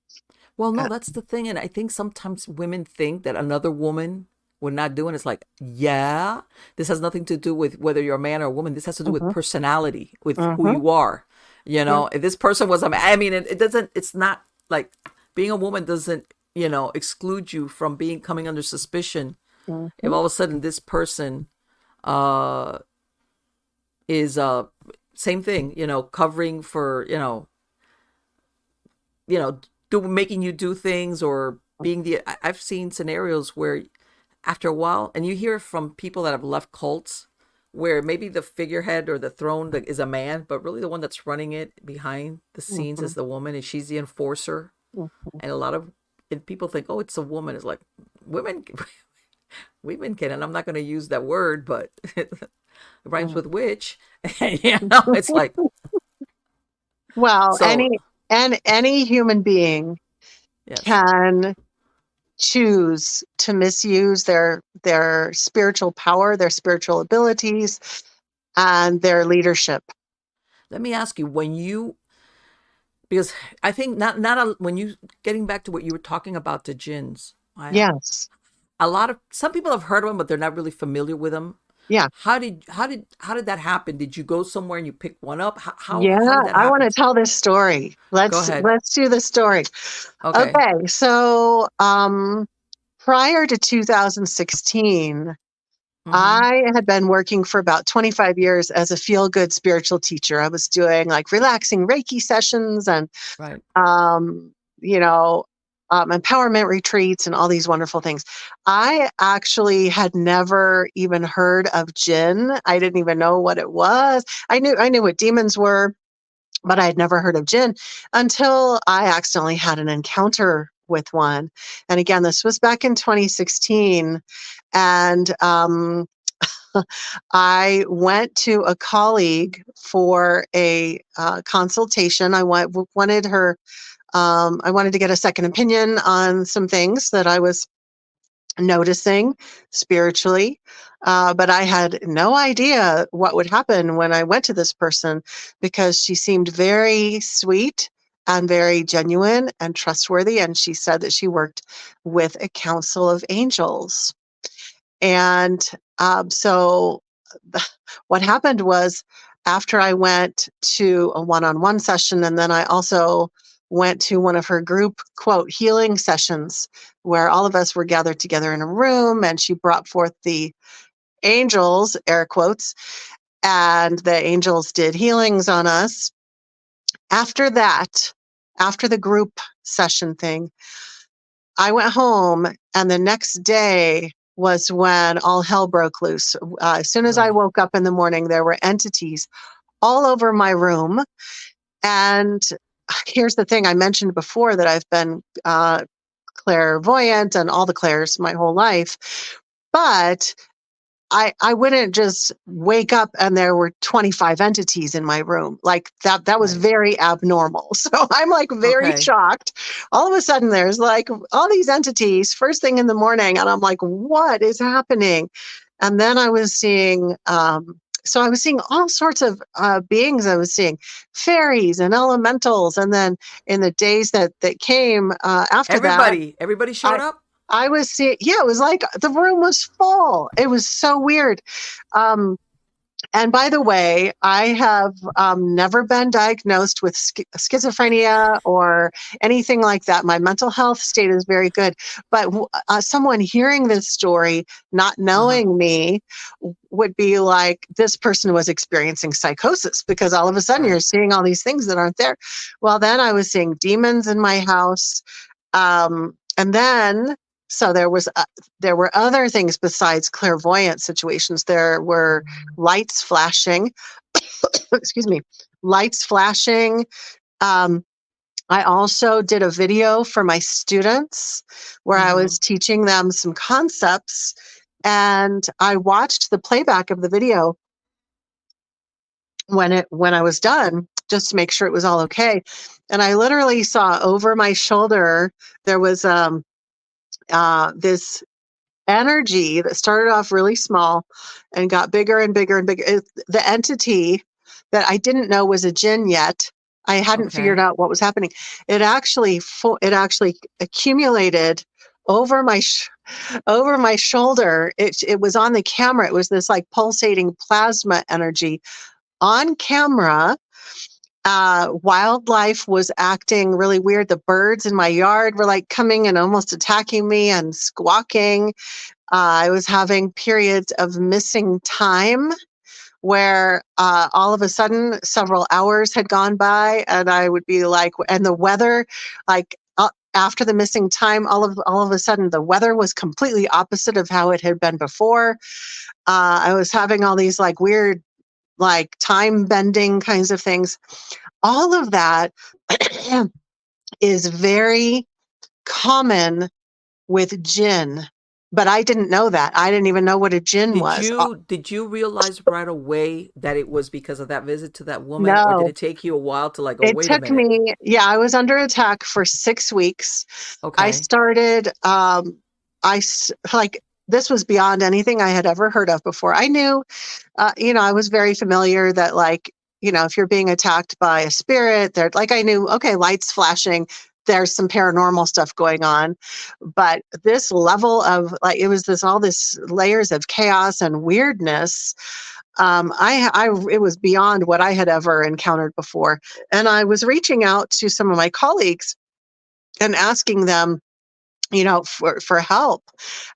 Well, no, that's the thing. And I think sometimes women think that another woman would not do it. It's like, yeah, this has nothing to do with whether you're a man or a woman. This has to do with personality, with who you are. If this person was a man, I mean, it's not like being a woman doesn't, exclude you from coming under suspicion. If all of a sudden this person is same thing, covering for, making you do things or being I've seen scenarios where after a while, and you hear from people that have left cults where maybe the figurehead or the throne is a man, but really the one that's running it behind the scenes is the woman, and she's the enforcer. And a lot of people think, oh, it's a woman. It's like women can, and I'm not going to use that word, but it rhymes with witch. It's like, well, any human being can choose to misuse their spiritual power, their spiritual abilities, and their leadership. Let me ask you, because I think when you getting back to what you were talking about, the jinns. Yes. Some people have heard of them, but they're not really familiar with them. Yeah. How did that happen? Did you go somewhere and you pick one up? How yeah, did that happen? I want to tell this story. Let's do the story. Okay. So, prior to 2016, I had been working for about 25 years as a feel-good spiritual teacher. I was doing like relaxing Reiki sessions and, empowerment retreats and all these wonderful things. I actually had never even heard of jinn. I didn't even know what it was. I knew what demons were, but I had never heard of jinn until I accidentally had an encounter with one. And again, this was back in 2016. And I went to a colleague for a consultation. I wanted to get a second opinion on some things that I was noticing spiritually, but I had no idea what would happen when I went to this person, because she seemed very sweet and very genuine and trustworthy, and she said that she worked with a council of angels. And so what happened was, after I went to a one-on-one session, and then I also went to one of her group, quote, healing sessions, where all of us were gathered together in a room, and she brought forth the angels, air quotes, and the angels did healings on us. After that, after the group session thing, I went home, and the next day was when all hell broke loose. As soon as I woke up in the morning, there were entities all over my room. And here's the thing, I mentioned before that I've been clairvoyant and all the clairs my whole life. But I wouldn't just wake up and there were 25 entities in my room. Like that was very abnormal. So I'm like very shocked. All of a sudden there's like all these entities first thing in the morning. And I'm like, what is happening? And then I was seeing, so I was seeing all sorts of beings. I was seeing fairies and elementals. And then in the days that came after everybody showed up? I was seeing, it was like the room was full. It was so weird. And by the way, I have never been diagnosed with schizophrenia or anything like that. My mental health state is very good. But someone hearing this story, not knowing me, would be like, this person was experiencing psychosis, because all of a sudden you're seeing all these things that aren't there. Well, then I was seeing demons in my house. And then... So there were other things besides clairvoyant situations. There were lights flashing. Excuse me, lights flashing. I also did a video for my students where I was teaching them some concepts, and I watched the playback of the video when I was done, just to make sure it was all okay. And I literally saw over my shoulder there was this energy that started off really small and got bigger and bigger and bigger. The entity that I didn't know was a jinn yet. I hadn't figured out what was happening. It actually accumulated over my shoulder. It was on the camera. It was this like pulsating plasma energy on camera. Wildlife was acting really weird. The birds in my yard were like coming and almost attacking me and squawking. I was having periods of missing time where all of a sudden several hours had gone by, and I would be like, and the weather, like after the missing time, all of a sudden the weather was completely opposite of how it had been before. I was having all these like weird, like time bending kinds of things. All of that is very common with jinn, but I didn't know that. I didn't even know what a jinn was. Did you realize right away that it was because of that visit to that woman? No. Or did it take you a while to like, oh, wait a minute? It took me, I was under attack for 6 weeks. Okay. I started, this was beyond anything I had ever heard of before. I knew, I was very familiar that like, if you're being attacked by a spirit, I knew, okay, lights flashing, there's some paranormal stuff going on. But this level of like, it was all this layers of chaos and weirdness. It was beyond what I had ever encountered before. And I was reaching out to some of my colleagues and asking them, for help.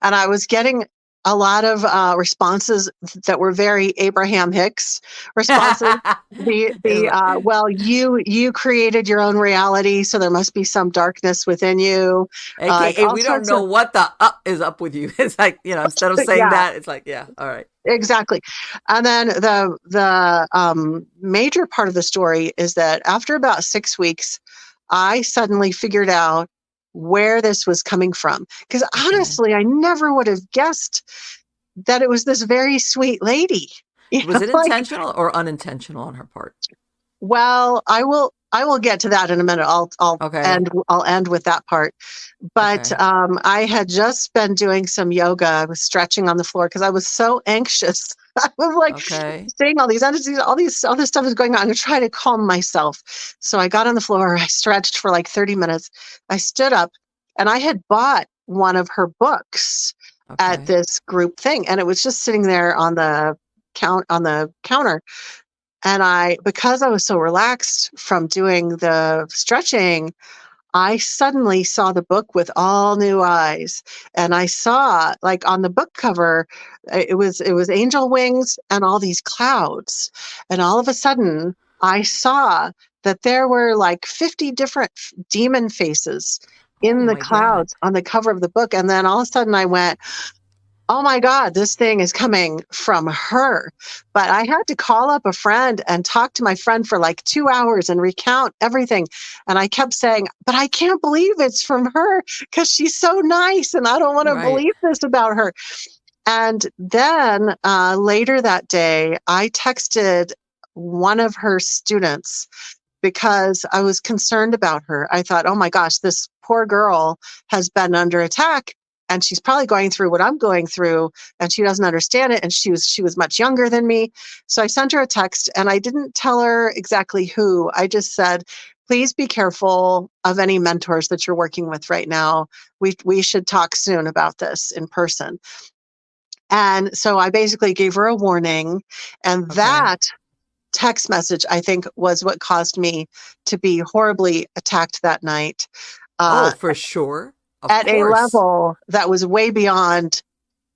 And I was getting a lot of responses that were very Abraham Hicks responses. Well, you created your own reality, so there must be some darkness within you. AKA, we don't know what the is up with you. It's like, instead of saying that, it's like, yeah, all right. Exactly. And then the major part of the story is that after about 6 weeks, I suddenly figured out where this was coming from. Because honestly, I never would have guessed that it was this very sweet lady. Was it intentional or unintentional on her part? Well, I will get to that in a minute. I'll end with that part. But I had just been doing some yoga. I was stretching on the floor because I was so anxious. I was like seeing all these entities, all this stuff is going on. I'm trying to calm myself. So I got on the floor. I stretched for like 30 minutes. I stood up, and I had bought one of her books at this group thing, and it was just sitting there on the counter. And because I was so relaxed from doing the stretching, I suddenly saw the book with all new eyes. And I saw, like, on the book cover, it was angel wings and all these clouds. And all of a sudden, I saw that there were like 50 different demon faces in the my God. clouds on the cover of the book. And then all of a sudden I went, oh my God, this thing is coming from her. But I had to call up a friend and talk to my friend for like 2 hours and recount everything. And I kept saying, but I can't believe it's from her because she's so nice and I don't want to Right. believe this about her. And then later that day, I texted one of her students because I was concerned about her. I thought, oh my gosh, this poor girl has been under attack and she's probably going through what I'm going through and she doesn't understand it. And she was much younger than me. So I sent her a text and I didn't tell her exactly who. I just said, please be careful of any mentors that you're working with right now. We should talk soon about this in person. And so I basically gave her a warning, and that text message, I think, was what caused me to be horribly attacked that night. For sure. Of at course. a level that was way beyond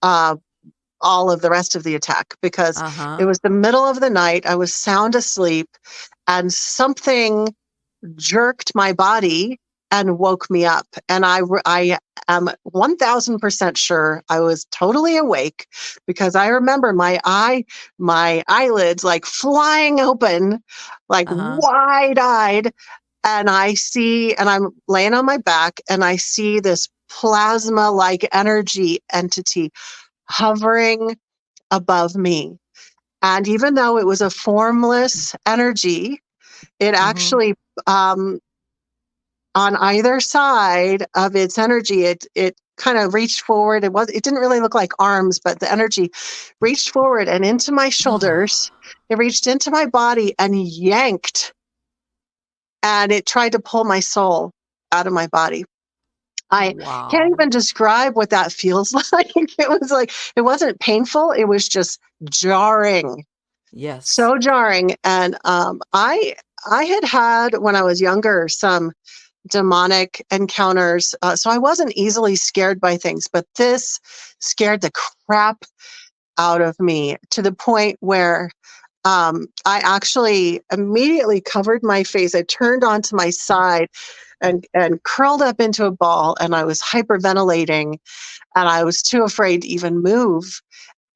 all of the rest of the attack, because it was the middle of the night. I was sound asleep, and something jerked my body and woke me up. And I am 1000% sure I was totally awake, because I remember my eyelids like flying open, like wide-eyed. And I'm laying on my back and I see this plasma-like energy entity hovering above me. And even though it was a formless energy, it actually, on either side of its energy, it kind of reached forward. It didn't really look like arms, but the energy reached forward and into my shoulders. It reached into my body and yanked, and it tried to pull my soul out of my body. I can't even describe what that feels like. It wasn't painful. It was just jarring. Yes. So jarring. And I had, when I was younger, some demonic encounters. So I wasn't easily scared by things, but this scared the crap out of me, to the point where I actually immediately covered my face. I turned onto my side and curled up into a ball, and I was hyperventilating, and I was too afraid to even move.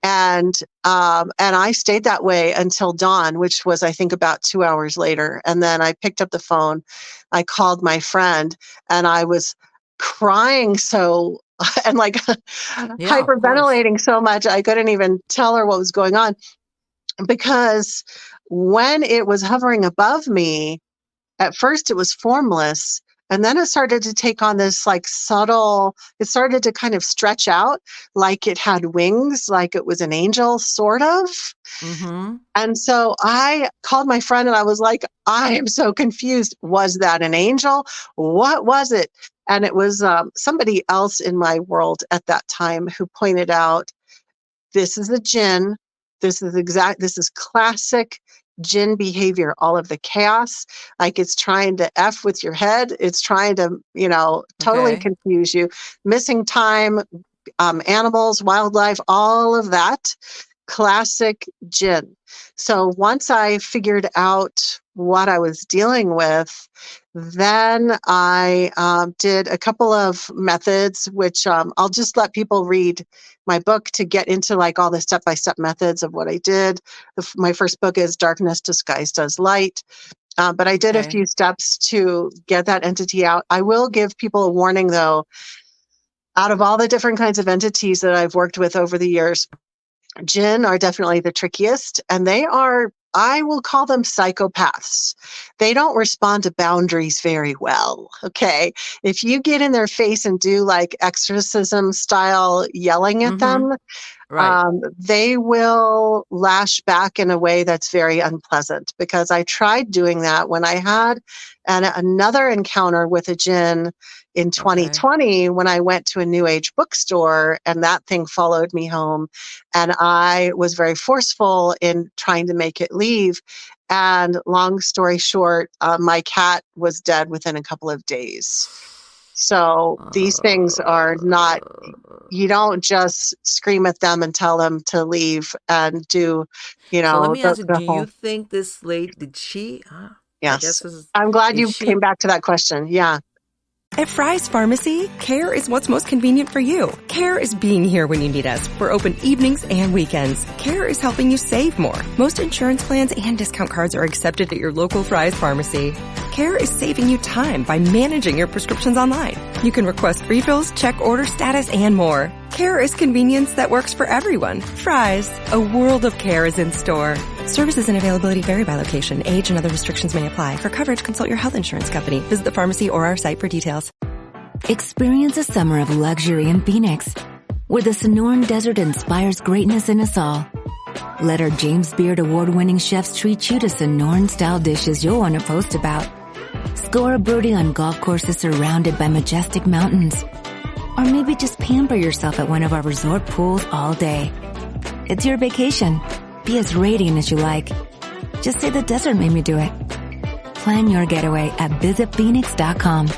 And I stayed that way until dawn, which was, I think, about 2 hours later. And then I picked up the phone, I called my friend, and I was crying so and like hyperventilating so much I couldn't even tell her what was going on, because when it was hovering above me, at first it was formless. And then it started to take on this like subtle, it started to kind of stretch out like it had wings, like it was an angel, sort of. And so I called my friend and I was like, I am so confused. Was that an angel? What was it? And it was somebody else in my world at that time who pointed out, this is a jinn. This is classic jinn behavior, all of the chaos, like it's trying to F with your head. It's trying to, totally confuse you. Missing time, animals, wildlife, all of that. Classic jinn. So once I figured out what I was dealing with, then I did a couple of methods, which I'll just let people read my book to get into like all the step-by-step methods of what I did. My first book is Darkness Disguised as Light. But I did a few steps to get that entity out. I will give people a warning, though. Out of all the different kinds of entities that I've worked with over the years, jinn are definitely the trickiest, and they are, I will call them psychopaths. They don't respond to boundaries very well. Okay. If you get in their face and do like exorcism style yelling at them, they will lash back in a way that's very unpleasant, because I tried doing that when I had another encounter with a jinn in 2020 when I went to a New Age bookstore, and that thing followed me home, and I was very forceful in trying to make it leave. And long story short, my cat was dead within a couple of days. So these things are not, you don't just scream at them and tell them to leave and do, So let me ask you, do whole... you think this lady, did she? Yes. I'm glad you came back to that question. Yeah. At Fry's Pharmacy, care is what's most convenient for you. Care is being here when you need us. We're open evenings and weekends. Care is helping you save more. Most insurance plans and discount cards are accepted at your local Fry's Pharmacy. Care is saving you time by managing your prescriptions online. You can request refills, check order status, and more. Care is convenience that works for everyone. Fry's, a world of care is in store. Services and availability vary by location. Age and other restrictions may apply. For coverage, consult your health insurance company. Visit the pharmacy or our site for details. Experience a summer of luxury in Phoenix, where the Sonoran Desert inspires greatness in us all. Let our James Beard award-winning chefs treat you to Sonoran-style dishes you'll want to post about. Score a birdie on golf courses surrounded by majestic mountains. Or maybe just pamper yourself at one of our resort pools all day. It's your vacation. Be as radiant as you like. Just say the desert made me do it. Plan your getaway at visitphoenix.com.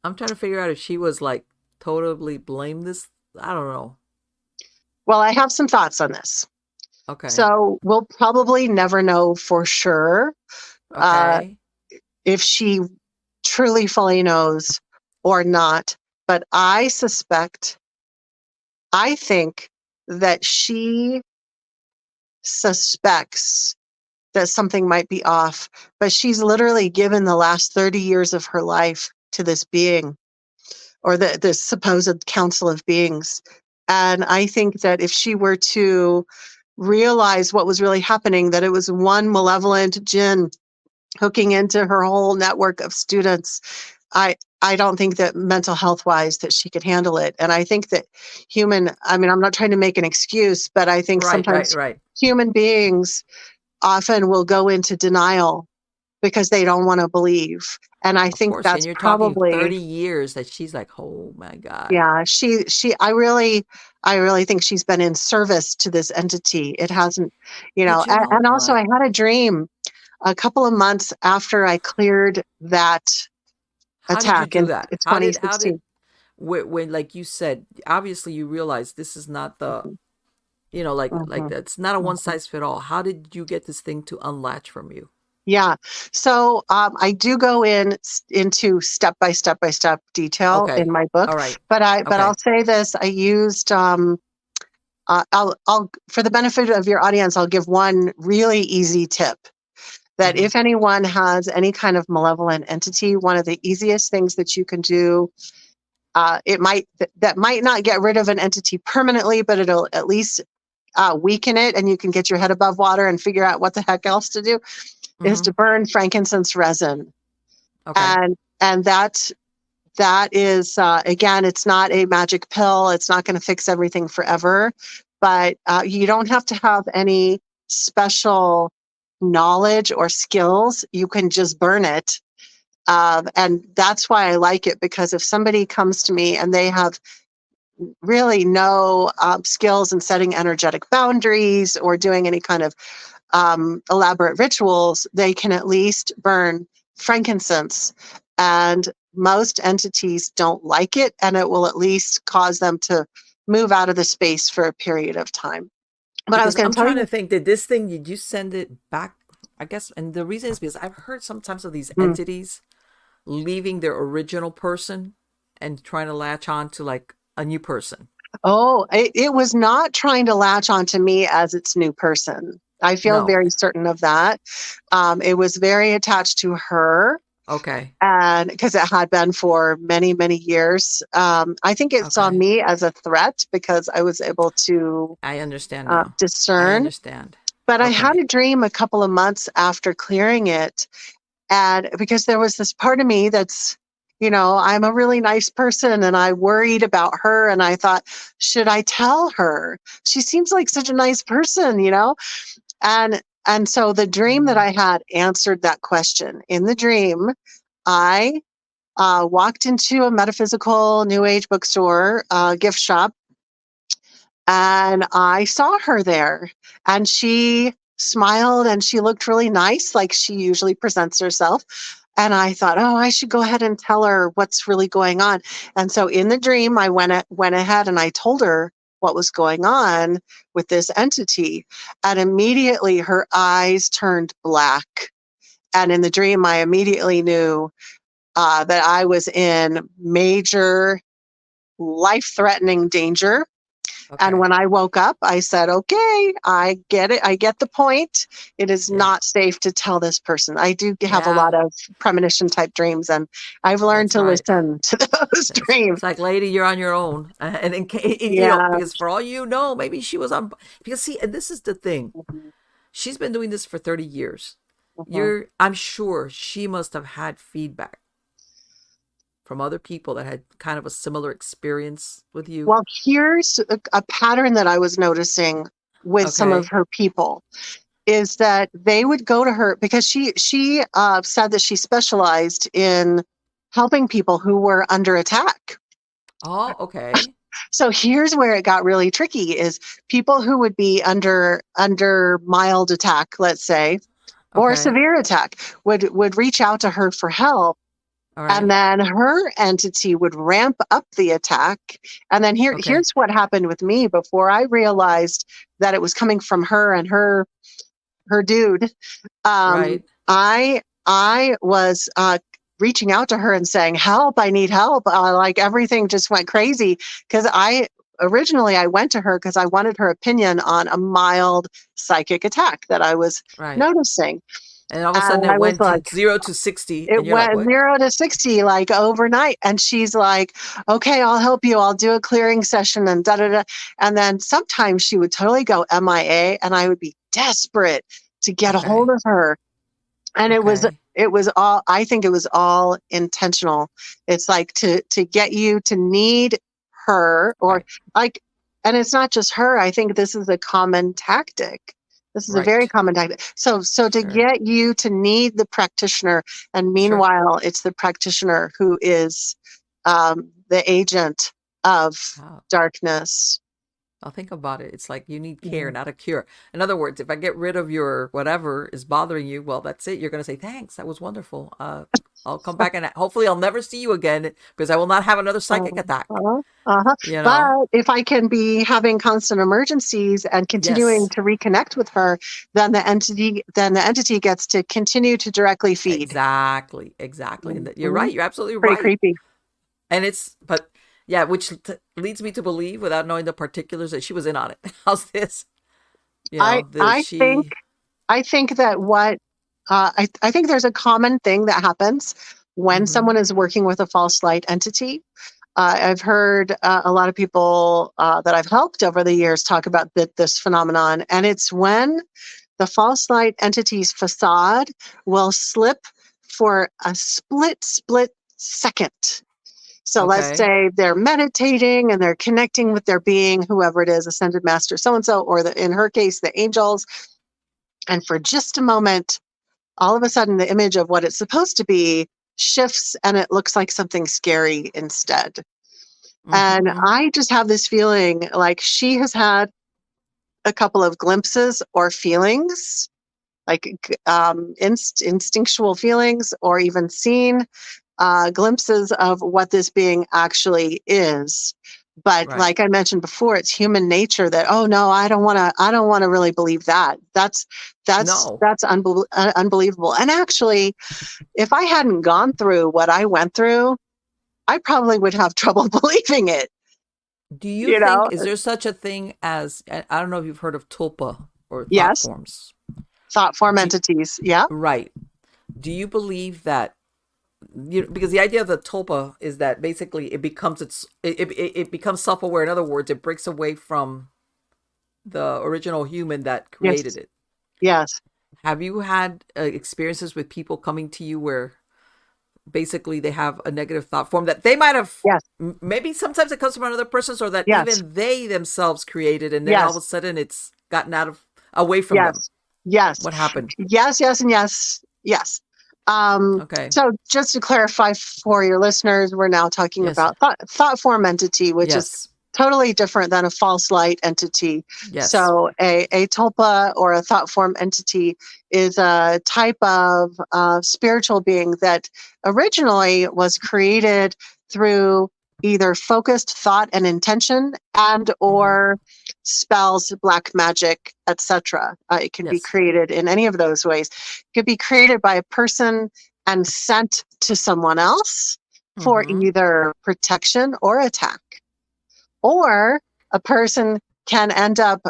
I'm trying to figure out if she was like totally blame this. I don't know. Well, I have some thoughts on this. Okay. So we'll probably never know for sure Okay. if she truly fully knows or not. But I think that she suspects that something might be off, but she's literally given the last 30 years of her life to this being, or this supposed council of beings. And I think that if she were to realize what was really happening, that it was one malevolent jinn hooking into her whole network of students, I don't think that mental health wise that she could handle it. And I think that I'm not trying to make an excuse, but I think sometimes human beings often will go into denial because they don't want to believe. And I think that's probably 30 years that she's like, oh my God. Yeah, I really think she's been in service to this entity. It hasn't, and also I had a dream a couple of months after I cleared that attack. How did you do that? In 2016. When, like you said, obviously you realize this is not the, like it's not a one size fit all. How did you get this thing to unlatch from you? Yeah. So I do go into step by step detail in my book. All right. But I'll say this: I used I'll for the benefit of your audience, I'll give one really easy tip. That if anyone has any kind of malevolent entity, one of the easiest things that you can do, that might not get rid of an entity permanently, but it'll at least weaken it, and you can get your head above water and figure out what the heck else to do, is to burn frankincense resin. Okay. And that is, again, it's not a magic pill. It's not going to fix everything forever, but you don't have to have any special knowledge or skills. You can just burn it. And that's why I like it, because if somebody comes to me and they have really no skills in setting energetic boundaries or doing any kind of elaborate rituals, they can at least burn frankincense. And most entities don't like it, and it will at least cause them to move out of the space for a period of time. But I was going to tell you, to think that this thing, did you send it back? I guess, and the reason is because I've heard sometimes of these entities leaving their original person and trying to latch on to like a new person. Oh, it was not trying to latch onto me as its new person. I feel very certain of that. It was very attached to her. Okay. And because it had been for many, many years. I think it saw me as a threat because I was able to discern. I understand. But I had a dream a couple of months after clearing it. And because there was this part of me that's, I'm a really nice person, and I worried about her, and I thought, should I tell her? She seems like such a nice person, And so the dream that I had answered that question. In the dream, I walked into a metaphysical New Age bookstore, gift shop, and I saw her there. And she smiled, and she looked really nice, like she usually presents herself. And I thought, I should go ahead and tell her what's really going on. And so in the dream, I went ahead and I told her what was going on with this entity. And immediately her eyes turned black. And in the dream, I immediately knew that I was in major life-threatening danger. Okay. And when I woke up, I said, okay, I get it. I get the point. It is not safe to tell this person. I do have a lot of premonition type dreams, and I've learned to listen to those dreams. It's like, lady, you're on your own. And in case, because for all you know, maybe she was on, because see, and this is the thing. She's been doing this for 30 years. I'm sure she must have had feedback from other people that had kind of a similar experience with you. Well, here's a pattern that I was noticing with some of her people, is that they would go to her because she said that she specialized in helping people who were under attack. Oh, okay. So here's where it got really tricky: is people who would be under mild attack, let's say, or severe attack, would reach out to her for help. And then her entity would ramp up the attack. And then here's what happened with me before I realized that it was coming from her and her dude. I was reaching out to her and saying, help, I need help. Like everything just went crazy because I went to her because I wanted her opinion on a mild psychic attack that I was noticing. And all of a sudden it went like 0 to 60. It went 0 to 60 like overnight. And she's like, okay, I'll help you. I'll do a clearing session and da-da-da. And then sometimes she would totally go MIA and I would be desperate to get a hold of her. And it was all, I think it was all intentional. It's like to get you to need her or like, and it's not just her. I think this is a common tactic. This is a very common tactic. So to get you to need the practitioner, and meanwhile, it's the practitioner who is the agent of darkness. I'll think about it. It's like you need care, not a cure. In other words, if I get rid of your whatever is bothering you, well, that's it. You're going to say, thanks. That was wonderful. I'll come back and hopefully I'll never see you again because I will not have another psychic attack. You know? But if I can be having constant emergencies and continuing to reconnect with her, then the entity gets to continue to directly feed. Exactly. And you're right. You're absolutely Pretty right. creepy. And which leads me to believe, without knowing the particulars, that she was in on it. How's this? I think that what I think there's a common thing that happens when someone is working with a false light entity. I've heard a lot of people that I've helped over the years talk about this phenomenon, and it's when the false light entity's facade will slip for a split second. So let's say they're meditating and they're connecting with their being, whoever it is, ascended master so-and-so, or in her case, the angels. And for just a moment, all of a sudden, the image of what it's supposed to be shifts and it looks like something scary instead. And I just have this feeling like she has had a couple of glimpses or feelings, like instinctual feelings, or even seen glimpses of what this being actually is. But like I mentioned before, it's human nature that, oh no, I don't want to really believe that. That's unbelievable. And actually, if I hadn't gone through what I went through, I probably would have trouble believing it. Do you think, is there such a thing as, I don't know if you've heard of tulpa or thought forms? Thought form entities. Yeah. Right. Do you believe that, because the idea of the tulpa is that basically it becomes self-aware. In other words, it breaks away from the original human that created it. Yes. Have you had experiences with people coming to you where basically they have a negative thought form that they might have, maybe sometimes it comes from another person, or that even they themselves created, and then all of a sudden it's gotten away from them? Yes. What happened? Yes, and yes. So just to clarify for your listeners, we're now talking about thought form entity, which is totally different than a false light entity. So a tulpa or a thought form entity is a type of spiritual being that originally was created through either focused thought and intention and or spells, black magic, etc. It can be created in any of those ways. It could be created by a person and sent to someone else for either protection or attack. Or a person can end up,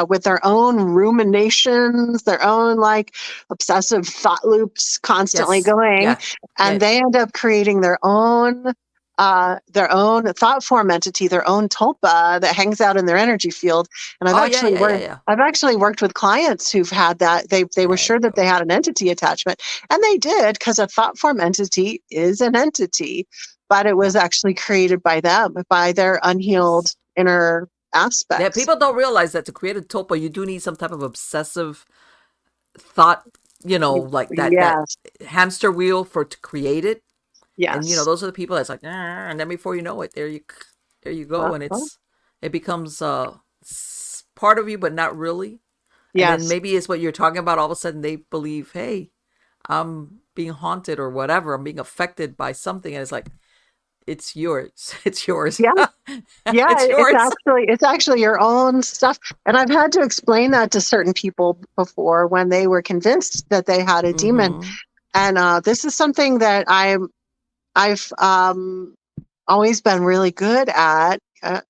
with their own ruminations, their own like obsessive thought loops constantly going, and they end up creating their own thought form entity, their own tulpa that hangs out in their energy field. And I've actually worked with clients who've had that. They were sure that they had an entity attachment, and they did, because a thought form entity is an entity, but it was actually created by them, by their unhealed inner aspects. Yeah, people don't realize that to create a tulpa, you do need some type of obsessive thought, like that hamster wheel to create it. Yes. And those are the people that's like, and then before you know it, there you go, and it becomes part of you, but not really. Yes. And then maybe it's what you're talking about. All of a sudden, they believe, hey, I'm being haunted or whatever. I'm being affected by something, and it's like, it's yours. It's yours. Yeah. Yeah. It's yours. It's actually your own stuff. And I've had to explain that to certain people before when they were convinced that they had a demon. And this is something that I've always been really good at,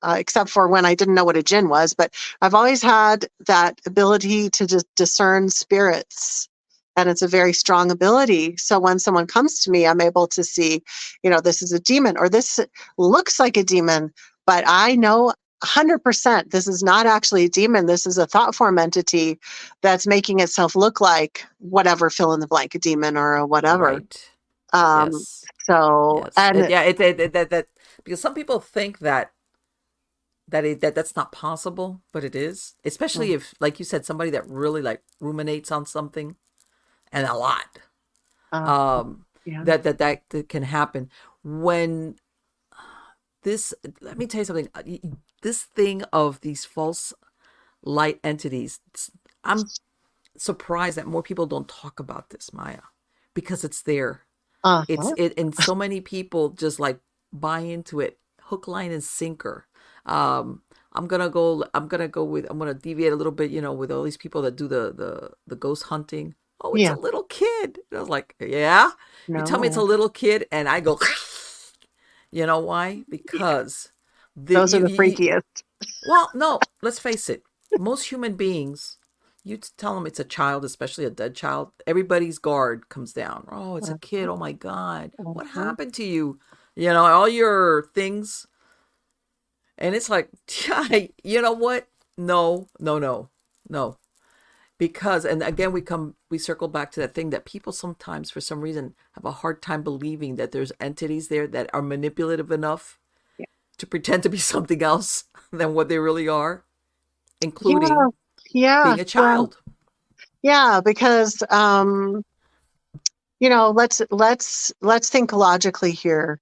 except for when I didn't know what a jinn was, but I've always had that ability to just discern spirits. And it's a very strong ability. So when someone comes to me, I'm able to see, this is a demon, or this looks like a demon, but I know 100% this is not actually a demon. This is a thought form entity that's making itself look like whatever, fill in the blank, a demon or a whatever. Right. Yes. So, and that because some people think that's not possible, but it is, especially if, like you said, somebody that really like ruminates on something. And a lot, that can happen when let me tell you something, this thing of these false light entities, I'm surprised that more people don't talk about this, Maya, because it's there. And so many people just like buy into it, hook, line, and sinker. I'm gonna deviate a little bit, with all these people that do the ghost hunting. Oh, it's a little kid. And I was like, yeah? No. You tell me it's a little kid, and I go, you know why? Because those are the freakiest. Well, no, let's face it. Most human beings, you tell them it's a child, especially a dead child, everybody's guard comes down. Oh, it's a kid. Oh, my God. What happened to you? All your things. And it's like, you know what? No. Because, and again, we circle back to that thing that people sometimes, for some reason, have a hard time believing that there's entities there that are manipulative enough to pretend to be something else than what they really are, including being a child. Because let's think logically here.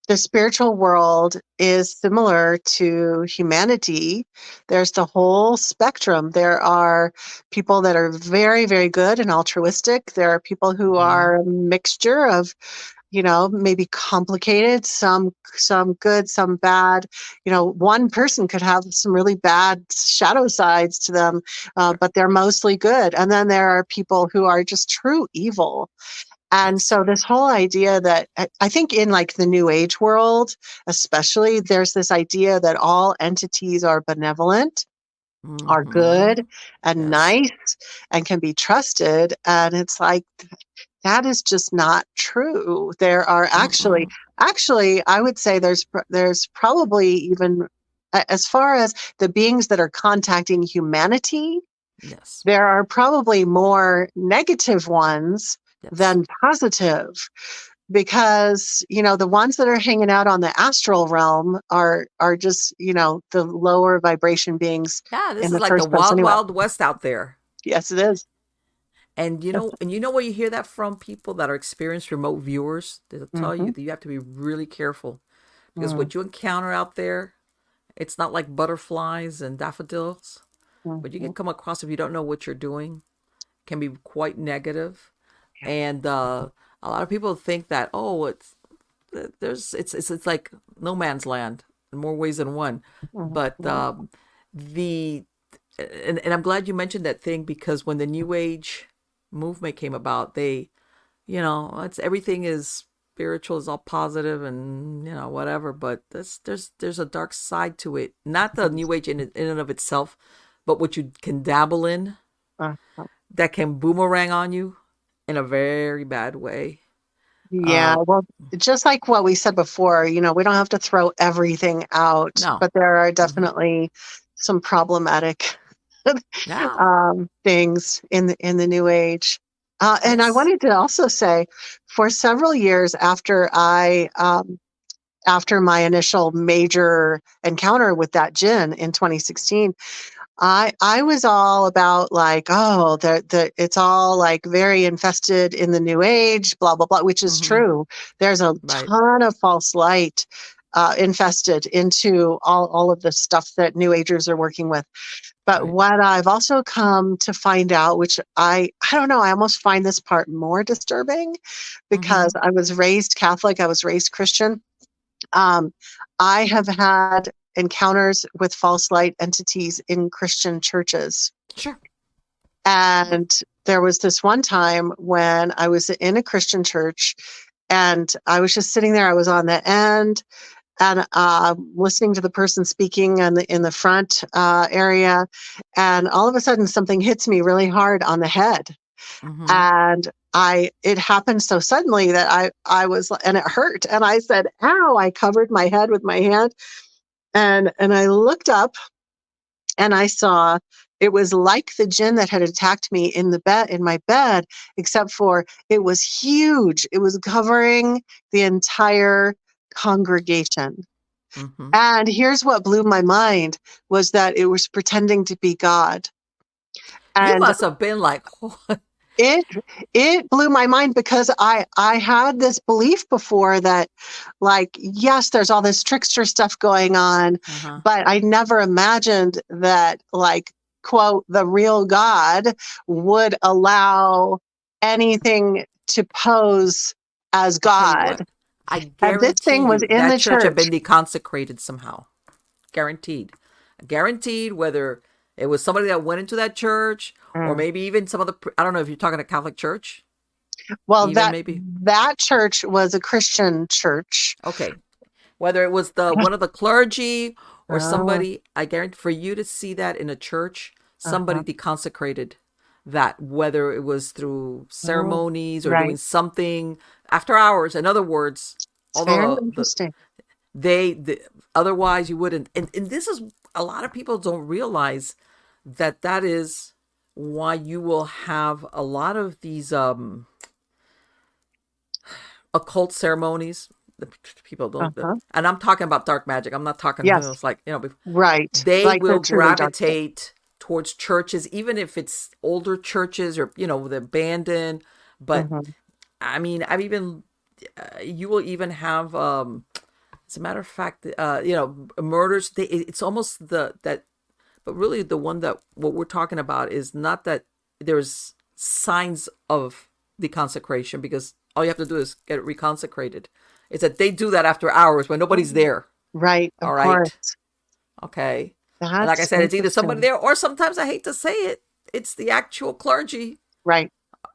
The spiritual world is similar to humanity. There's the whole spectrum. There are people that are very, very good and altruistic. There are people who are a mixture of, maybe complicated, some good, some bad. One person could have some really bad shadow sides to them, but they're mostly good. And then there are people who are just true evil. And so this whole idea that I think in like the New Age world, especially, there's this idea that all entities are benevolent, are good and nice and can be trusted. And it's like, that is just not true. There are actually, I would say there's probably even, as far as the beings that are contacting humanity, there are probably more negative ones than positive, because the ones that are hanging out on the astral realm are just the lower vibration beings. This is like the wild west out there. Yes, it is. And where you hear that from? People that are experienced remote viewers, they'll tell you that you have to be really careful, because what you encounter out there, it's not like butterflies and daffodils. What you can come across if you don't know what you're doing can be quite negative. And a lot of people think that, it's like no man's land in more ways than one. But and I'm glad you mentioned that thing, because when the New Age movement came about, they, everything is spiritual, is all positive and, whatever, but there's a dark side to it. Not the New Age in and of itself, but what you can dabble in that can boomerang on you in a very bad way. Yeah, well, just like what we said before, we don't have to throw everything out, but there are definitely some problematic things in the New Age. And I wanted to also say, for several years after after my initial major encounter with that jinn in 2016, I was all about like, it's all like very infested in the New Age, blah, blah, blah, which is true. There's a ton of false light infested into all of the stuff that New Agers are working with. But what I've also come to find out, which I don't know, I almost find this part more disturbing because I was raised Catholic, I was raised Christian. I have had encounters with false light entities in Christian churches. Sure. And there was this one time when I was in a Christian church and I was just sitting there. I was on the end and listening to the person speaking in the front area. And all of a sudden something hits me really hard on the head. And it happened so suddenly that I was, and it hurt. And I said, ow, I covered my head with my hand. And I looked up and I saw it was like the jinn that had attacked me in my bed, except for it was huge. It was covering the entire congregation. And here's what blew my mind was that it was pretending to be God. And you must have been like, what? It blew my mind because I had this belief before that, like, yes, there's all this trickster stuff going on, but I never imagined that, like, quote, the real God would allow anything to pose as God. I guarantee and this thing was in the church. Had been deconsecrated somehow. Guaranteed, whether it was somebody that went into that church, or maybe even some of the, I don't know if you're talking a Catholic church. Well, that church was a Christian church. Okay. Whether it was one of the clergy or somebody, I guarantee for you to see that in a church, somebody deconsecrated that, whether it was through ceremonies or doing something after hours. In other words, although interesting. Otherwise you wouldn't. And this is, a lot of people don't realize that is why you will have a lot of these occult ceremonies. People don't, and I'm talking about dark magic. I'm not talking about like, they like will gravitate towards churches, even if it's older churches or, they're abandoned. But I mean, you will even have, as a matter of fact, murders. It's almost but really the one that what we're talking about is not that there's signs of deconsecration, because all you have to do is get it reconsecrated. It's that they do that after hours when nobody's there. Right. All right. Course. Okay. And like I said, it's either somebody there, or sometimes, I hate to say it, it's the actual clergy. Right.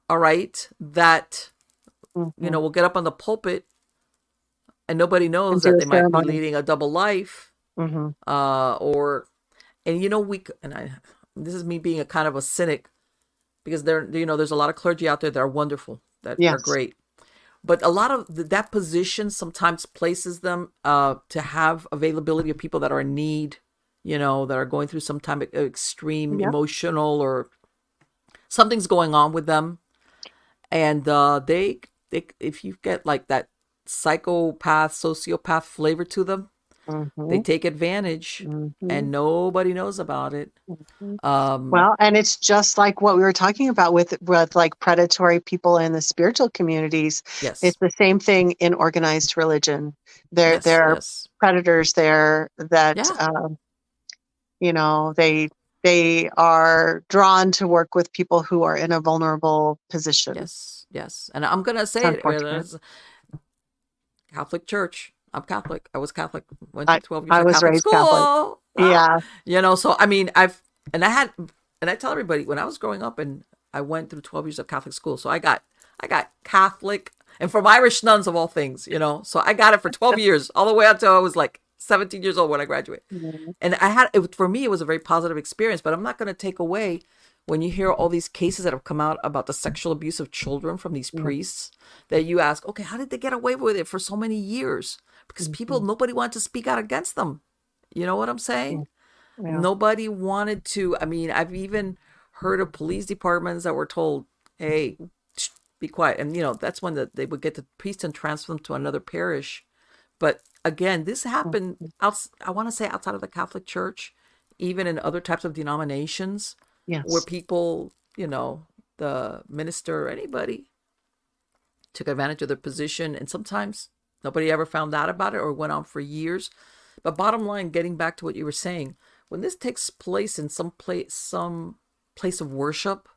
All right. That, will get up on the pulpit and nobody knows that they might be leading a double life. This is me being a kind of a cynic, because there's a lot of clergy out there that are wonderful, that are great. But a lot of that position sometimes places them to have availability of people that are in need, that are going through some time extreme emotional, or something's going on with them. And they if you get like that psychopath, sociopath flavor to them, they take advantage, and nobody knows about it. Well, and it's just like what we were talking about with like predatory people in the spiritual communities. Yes. It's the same thing in organized religion. There are predators there that, they are drawn to work with people who are in a vulnerable position. Yes. And I'm going to say it. Catholic Church. I'm Catholic. I was Catholic. Went to 12 years I was Catholic raised school. Catholic. Yeah. So I mean, I tell everybody, when I was growing up, and I went through 12 years of Catholic school. So I got Catholic, and from Irish nuns of all things, you know. So I got it for 12 years, all the way up till I was like 17 years old when I graduated. And for me, it was a very positive experience, but I'm not going to take away when you hear all these cases that have come out about the sexual abuse of children from these priests, that you ask, okay, how did they get away with it for so many years? Because nobody wanted to speak out against them. You know what I'm saying? Nobody wanted to. I mean, I've even heard of police departments that were told, hey, be quiet. And, you know, that's when they would get the priest and transfer them to another parish. But again, this happened, I want to say outside of the Catholic Church, even in other types of denominations, where people, you know, the minister or anybody took advantage of their position. And sometimes nobody ever found out about it or went on for years. But bottom line, getting back to what you were saying, when this takes place in some place of worship,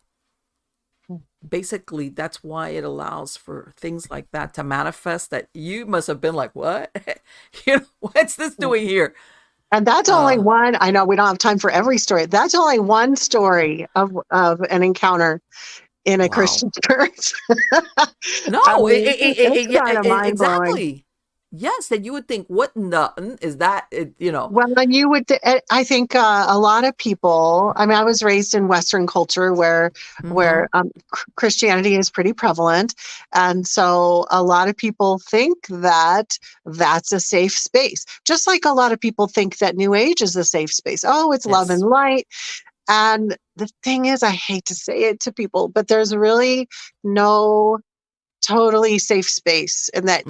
basically that's why it allows for things like that to manifest, that you must have been like, what? You know, what's this doing here? And that's only one. I know we don't have time for every story. That's only one story of an encounter in a Christian church. No, I mean, it's kind of mind-blowing. exactly. Yes, that you would think, what in the is that? You know. Well, and you would. I think a lot of people. I mean, I was raised in Western culture where Christianity is pretty prevalent, and so a lot of people think that that's a safe space. Just like a lot of people think that New Age is a safe space. Oh, it's love and light. And the thing is, I hate to say it to people, but there's really no totally safe space, and that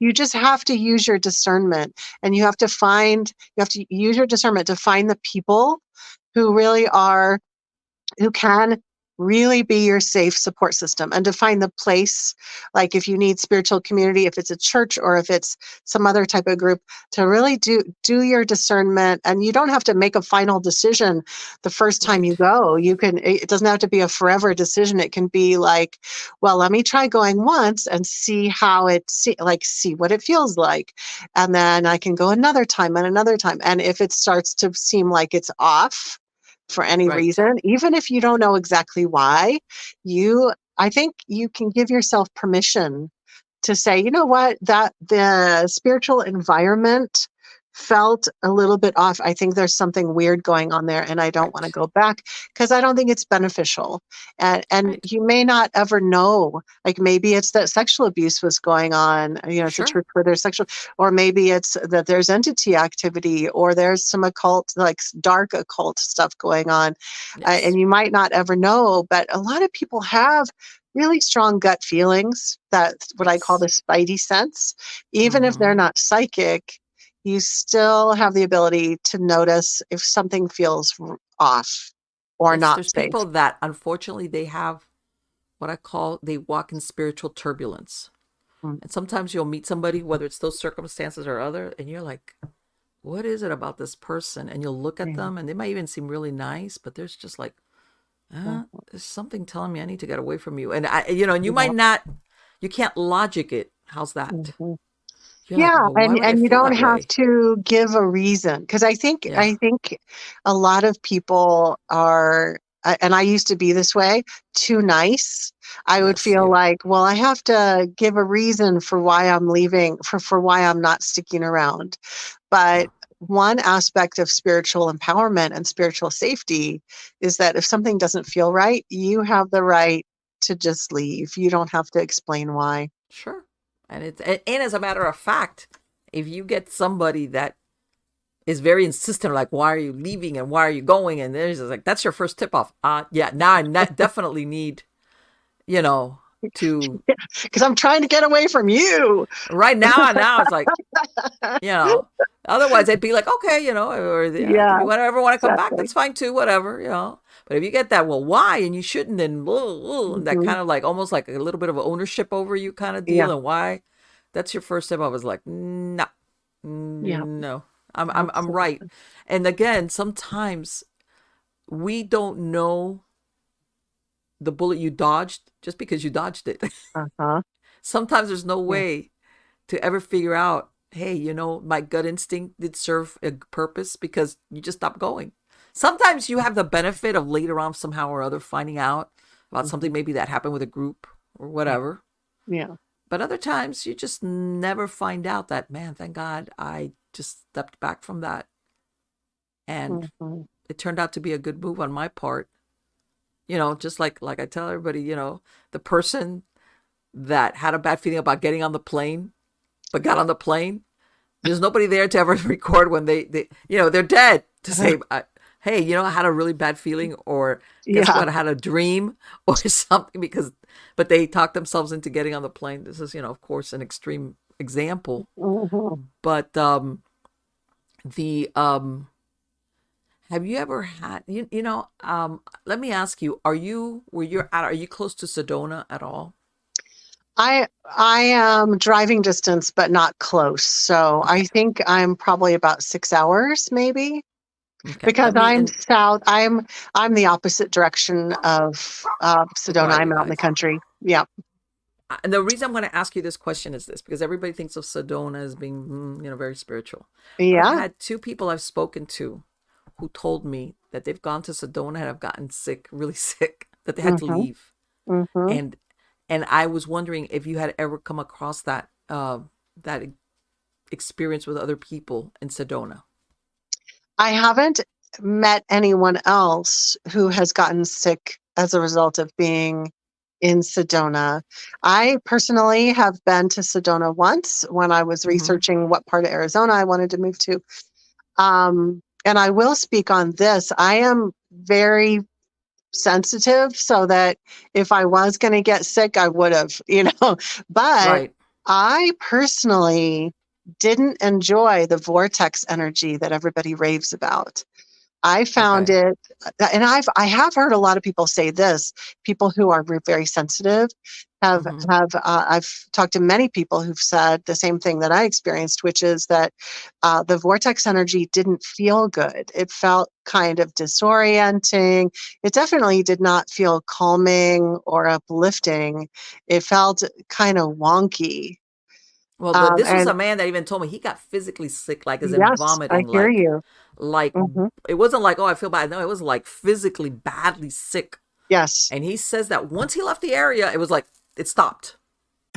you just have to use your discernment, and you have to use your discernment to find the people who can really be your safe support system, and to find the place, like if you need spiritual community, if it's a church or if it's some other type of group, to really do your discernment. And you don't have to make a final decision the first time you go. It doesn't have to be a forever decision. It can be like, well, let me try going once and see see what it feels like. And then I can go another time and another time. And if it starts to seem like it's off for any reason, even if you don't know exactly why, I think you can give yourself permission to say, you know what, that the spiritual environment felt a little bit off. I think there's something weird going on there, and I don't want to go back because I don't think it's beneficial. And you may not ever know, like maybe it's that sexual abuse was going on, you know, it's a church where there's sexual, or maybe it's that there's entity activity, or there's some occult, like dark occult stuff going on. And you might not ever know, but a lot of people have really strong gut feelings. That's what I call the spidey sense. Even if they're not psychic, you still have the ability to notice if something feels off or not There's safe. people that, unfortunately, they have they walk in spiritual turbulence. And sometimes you'll meet somebody, whether it's those circumstances or other, and you're like, what is it about this person? And you'll look at them, and they might even seem really nice, but there's just like, there's something telling me I need to get away from you. And and you might not, you can't logic it. How's that? And you don't have to give a reason, because I think a lot of people are, and I used to be this way, too nice. I would feel like, well, I have to give a reason for why I'm leaving, for why I'm not sticking around. But one aspect of spiritual empowerment and spiritual safety is that if something doesn't feel right, you have the right to just leave. You don't have to explain why. Sure. And as a matter of fact, if you get somebody that is very insistent, like, why are you leaving and why are you going? And there's like, that's your first tip off. Now I definitely need, to, because I'm trying to get away from you right now. Now it's like, otherwise they'd be like, okay, or if you ever want to come back, that's fine too, whatever, But if you get that, well, why? And you shouldn't, and that kind of like almost like a little bit of ownership over you kind of deal, and why? That's your first step. I was like, no, I'm right. And again, sometimes we don't know the bullet you dodged just because you dodged it. Sometimes there's no way to ever figure out, hey, my gut instinct did serve a purpose, because you just stopped going. Sometimes you have the benefit of later on somehow or other finding out about something maybe that happened with a group or whatever. Yeah. But other times you just never find out that, man, thank God I just stepped back from that. And it turned out to be a good move on my part. You know, just like I tell everybody, you know, the person that had a bad feeling about getting on the plane, but got on the plane, there's nobody there to ever record when they you know, they're dead to say, hey, you know, I had a really bad feeling, or guess what, I had a dream or something, but they talked themselves into getting on the plane. This is, you know, of course, an extreme example. But have you ever had, let me ask you, are you close to Sedona at all? I am driving distance, but not close. So I think I'm probably about 6 hours, maybe, because I'm south. I'm the opposite direction of Sedona. I'm out in the country. Yeah. And the reason I'm going to ask you this question is this, because everybody thinks of Sedona as being, very spiritual. Yeah. I've had 2 people I've spoken to who told me that they've gone to Sedona and have gotten sick, really sick, that they had to leave. And I was wondering if you had ever come across that experience with other people in Sedona. I haven't met anyone else who has gotten sick as a result of being in Sedona. I personally have been to Sedona once when I was researching what part of Arizona I wanted to move to. And I will speak on this. I am very sensitive, so that if I was going to get sick, I would have, but I personally didn't enjoy the vortex energy that everybody raves about. I found it, and I have heard a lot of people say this. People who are very sensitive have I've talked to many people who've said the same thing that I experienced, which is that the vortex energy didn't feel good. It felt kind of disorienting. It definitely did not feel calming or uplifting. It felt kind of wonky. Well, this was a man that even told me he got physically sick, like as in vomiting. I hear you. Like, it wasn't like, oh, I feel bad. No, it was like physically badly sick. Yes. And he says that once he left the area, it was like, it stopped.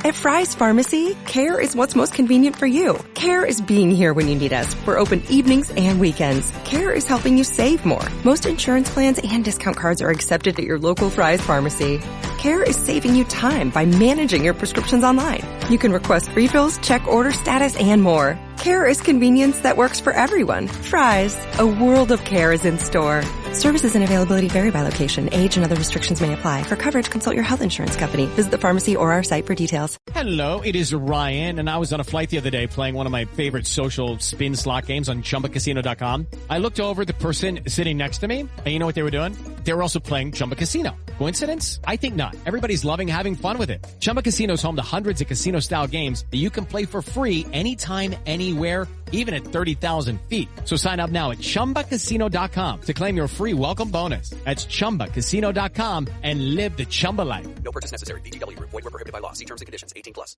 At Fry's Pharmacy, care is what's most convenient for you. Care is being here when you need us. We're open evenings and weekends. Care is helping you save more. Most insurance plans and discount cards are accepted at your local Fry's Pharmacy. Care is saving you time by managing your prescriptions online. You can request refills, check order status, and more. Care is convenience that works for everyone. Fry's, a world of care is in store. Services and availability vary by location. Age and other restrictions may apply. For coverage, consult your health insurance company. Visit the pharmacy or our site for details. Hello, it is Ryan, and I was on a flight the other day playing one of my favorite social spin slot games on ChumbaCasino.com. I looked over at the person sitting next to me, and you know what they were doing? They were also playing Chumba Casino. Coincidence? I think not. Everybody's loving having fun with it. Chumba Casino is home to hundreds of casino-style games that you can play for free anytime, anywhere, even at 30,000 feet. So sign up now at ChumbaCasino.com to claim your free welcome bonus. That's ChumbaCasino.com and live the Chumba life. No purchase necessary. VGW. Void where prohibited by law. See terms and conditions. 18+.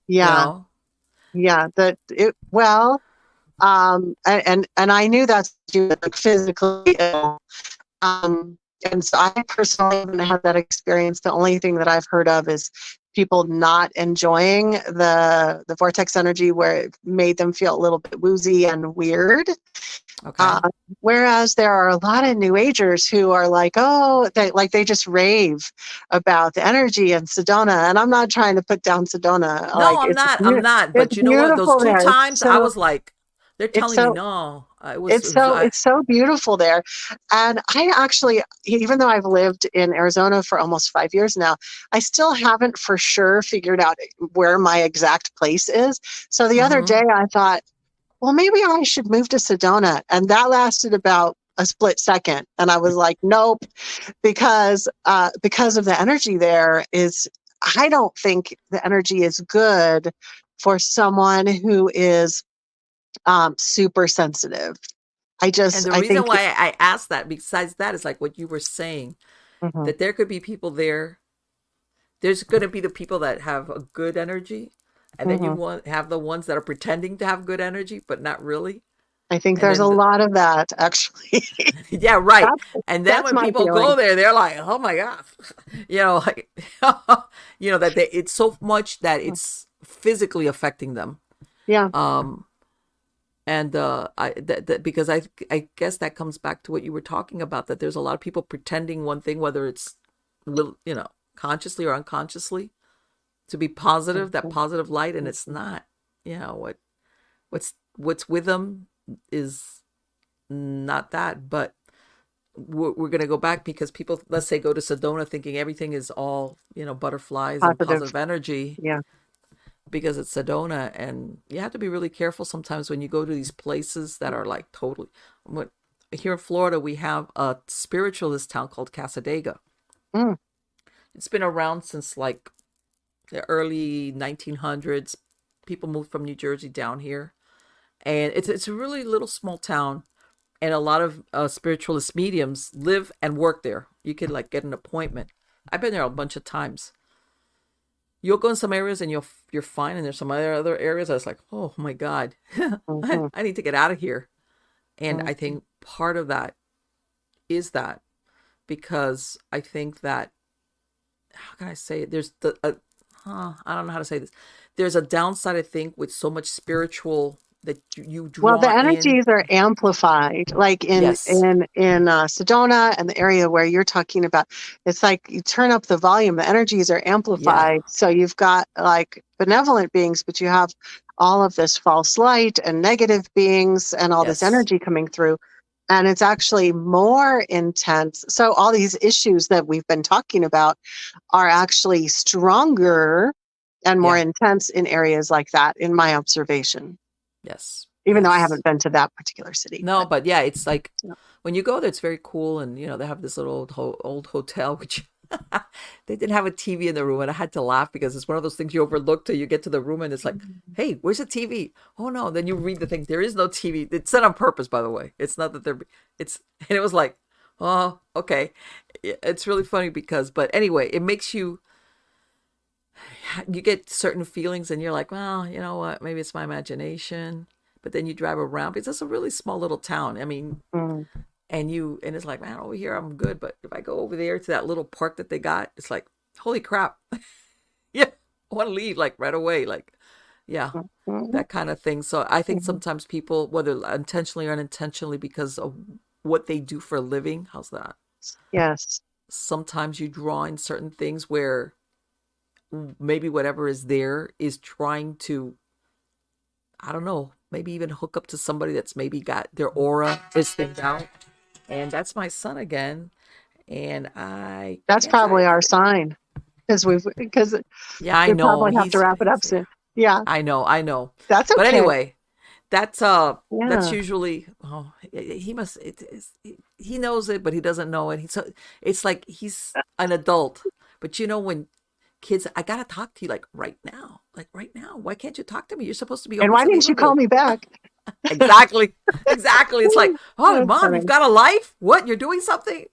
Yeah. Yeah. And I knew that's like physically ill. And so I personally haven't had that experience. The only thing that I've heard of is people not enjoying the vortex energy, where it made them feel a little bit woozy and weird. Whereas there are a lot of New Agers who are like, they just rave about the energy in Sedona. And I'm not trying to put down Sedona. No, I'm not. But you know what? Those 2 times I was like, they're telling me no. It's so beautiful there. And I actually, even though I've lived in Arizona for almost 5 years now, I still haven't for sure figured out where my exact place is. So the other day I thought, well, maybe I should move to Sedona. And that lasted about a split second. And I was like, nope, because of the energy there I don't think the energy is good for someone who is super sensitive. And the reason why I asked that, besides that, is like what you were saying, that there could be people there. There's going to be the people that have a good energy, and then you have the ones that are pretending to have good energy, but not really. I think And there's a then lot of that, actually. yeah, right. That's, And then that's when my people feeling. go there, they're like, "Oh my god," like, that it's so much that it's physically affecting them. Yeah. And because I guess that comes back to what you were talking about, that there's a lot of people pretending one thing, whether it's little, consciously or unconsciously, to be positive, that positive light, and it's not. What's with them is not that. But we're going to go back because people, let's say, go to Sedona thinking everything is all butterflies and positive energy. Yeah. Because it's Sedona, and you have to be really careful sometimes when you go to these places that are like totally. Here in Florida, we have a spiritualist town called Casadega. Mm. It's been around since like the early 1900s. People moved from New Jersey down here, and it's a really little small town, and a lot of spiritualist mediums live and work there. You could like get an appointment. I've been there a bunch of times. You'll go in some areas and you're fine, and there's some other areas that's like, oh my God, I need to get out of here. And I think part of that is that, because I think that, how can I say it? There's I don't know how to say this. There's a downside, I think, with so much spiritual that you draw. Well, the energies are amplified, like in Sedona and the area where you're talking about. It's like you turn up the volume, the energies are amplified. So you've got like benevolent beings, but you have all of this false light and negative beings and all this energy coming through. And it's actually more intense. So all these issues that we've been talking about are actually stronger and more intense in areas like that, in my observation. Yes. Even though I haven't been to that particular city. No, but yeah, it's like when you go there, it's very cool. And, they have this little old hotel, which they didn't have a TV in the room. And I had to laugh because it's one of those things you overlook till you get to the room and it's like, hey, where's the TV? Oh, no. Then you read the thing. There is no TV. It's said on purpose, by the way. It's not that and it was like, oh, okay. It's really funny but anyway, it makes you get certain feelings and you're like, well, you know what, maybe it's my imagination. But then you drive around because it's a really small little town. I mean, and it's like, man, over here I'm good, but if I go over there to that little park that they got, it's like, holy crap. I want to leave like right away, like that kind of thing. So I think sometimes people, whether intentionally or unintentionally, because of what they do for a living, how's that? Yes. Sometimes you draw in certain things where maybe whatever is there is trying to, I don't know, maybe even hook up to somebody that's maybe got their aura is thinged out. And that's my son again. And that's probably our sign. Because I know. Probably have to wrap it up soon. Yeah. I know. That's okay. But anyway, that's usually, he knows it, but he doesn't know it. It's like he's an adult. But when kids, I gotta talk to you like right now. Why can't you talk to me? You're supposed to be. And why didn't you call me back? Exactly. It's like, oh, Mom, funny. You've got a life. What? You're doing something?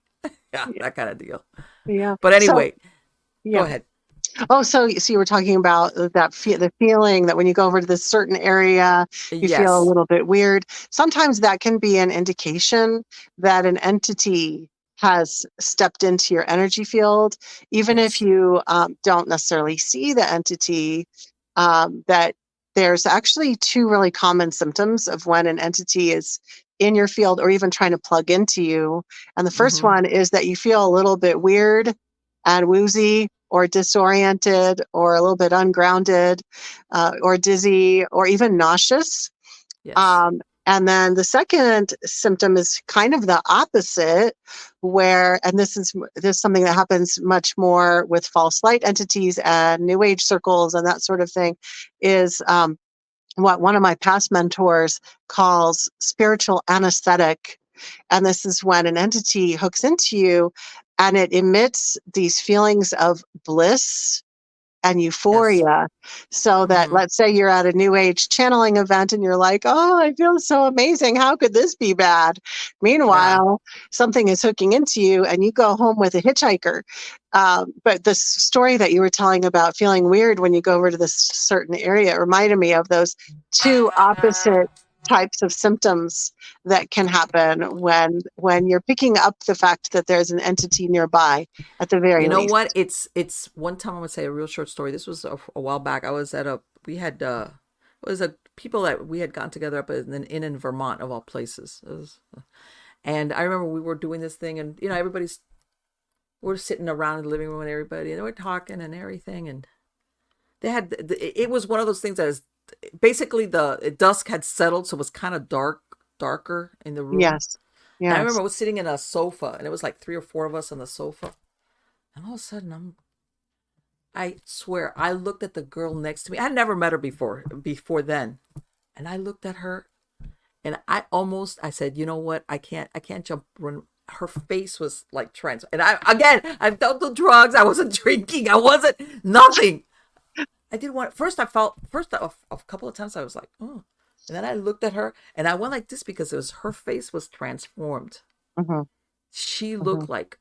That kind of deal. Yeah. But anyway, go ahead. Oh, so you were talking about the feeling that when you go over to this certain area, you feel a little bit weird. Sometimes that can be an indication that an entity has stepped into your energy field, even if you don't necessarily see the entity, that there's actually two really common symptoms of when an entity is in your field or even trying to plug into you. And the first one is that you feel a little bit weird and woozy or disoriented or a little bit ungrounded or dizzy or even nauseous. Yes. And then the second symptom is kind of the opposite, where, and this is something that happens much more with false light entities and new age circles and that sort of thing, is what one of my past mentors calls spiritual anesthetic. And this is when an entity hooks into you and it emits these feelings of bliss and euphoria, so that let's say you're at a new age channeling event and you're like, oh, I feel so amazing. How could this be bad? Meanwhile, something is hooking into you and you go home with a hitchhiker. But the story that you were telling about feeling weird when you go over to this certain area reminded me of those two opposite types of symptoms that can happen when you're picking up the fact that there's an entity nearby at the very You know least. what? It's one time I'm gonna say a real short story. This was a while back. I was at people that we had gotten together up in an inn in Vermont, of all places. And I remember we were doing this thing, and we're sitting around in the living room and everybody, and they were talking and everything, and they had it was one of those things that is basically the dusk had settled, so it was kind of darker in the room. Yes. And I remember I was sitting in a sofa, and it was like 3 or 4 of us on the sofa, and all of a sudden I swear I looked at the girl next to me. I had never met her before then, and I looked at her, and I said, you know what? I can't jump. Her face was like and I've done the drugs. I wasn't drinking. I wasn't nothing. I didn't want. First, a couple of times I was like, oh, and then I looked at her, and I went like this because her face was transformed. Mm-hmm. She looked like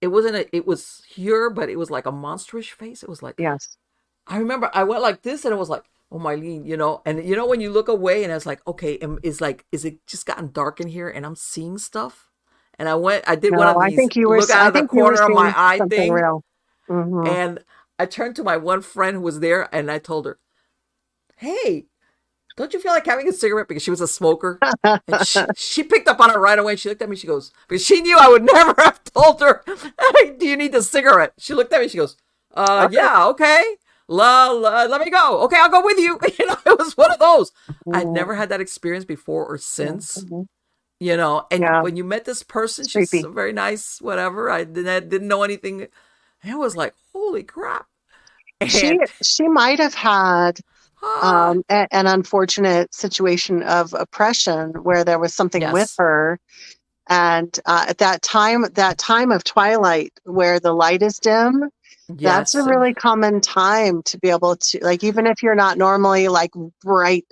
it was here, but it was like a monstrous face. It was like, yes. I remember I went like this, and it was like, oh, Mylene, and when you look away, and I was like, okay, is it just gotten dark in here, and I'm seeing stuff, and I did one of these. I think you were. Look out of the corner of my eye thing, real. Mm-hmm. And I turned to my one friend who was there, and I told her, hey, don't you feel like having a cigarette? Because she was a smoker. And she picked up on it right away. She looked at me. She goes, because she knew I would never have told her, hey, do you need a cigarette? She looked at me. She goes, yeah, okay. Let me go. Okay, I'll go with you. It was one of those. I'd never had that experience before or since. And when you met this person, she's a very nice, whatever. I didn't know anything. And it was like, holy crap. And she might have had an unfortunate situation of oppression where there was something with her. And at that time of twilight where the light is dim, that's a really common time to be able to, like, even if you're not normally like bright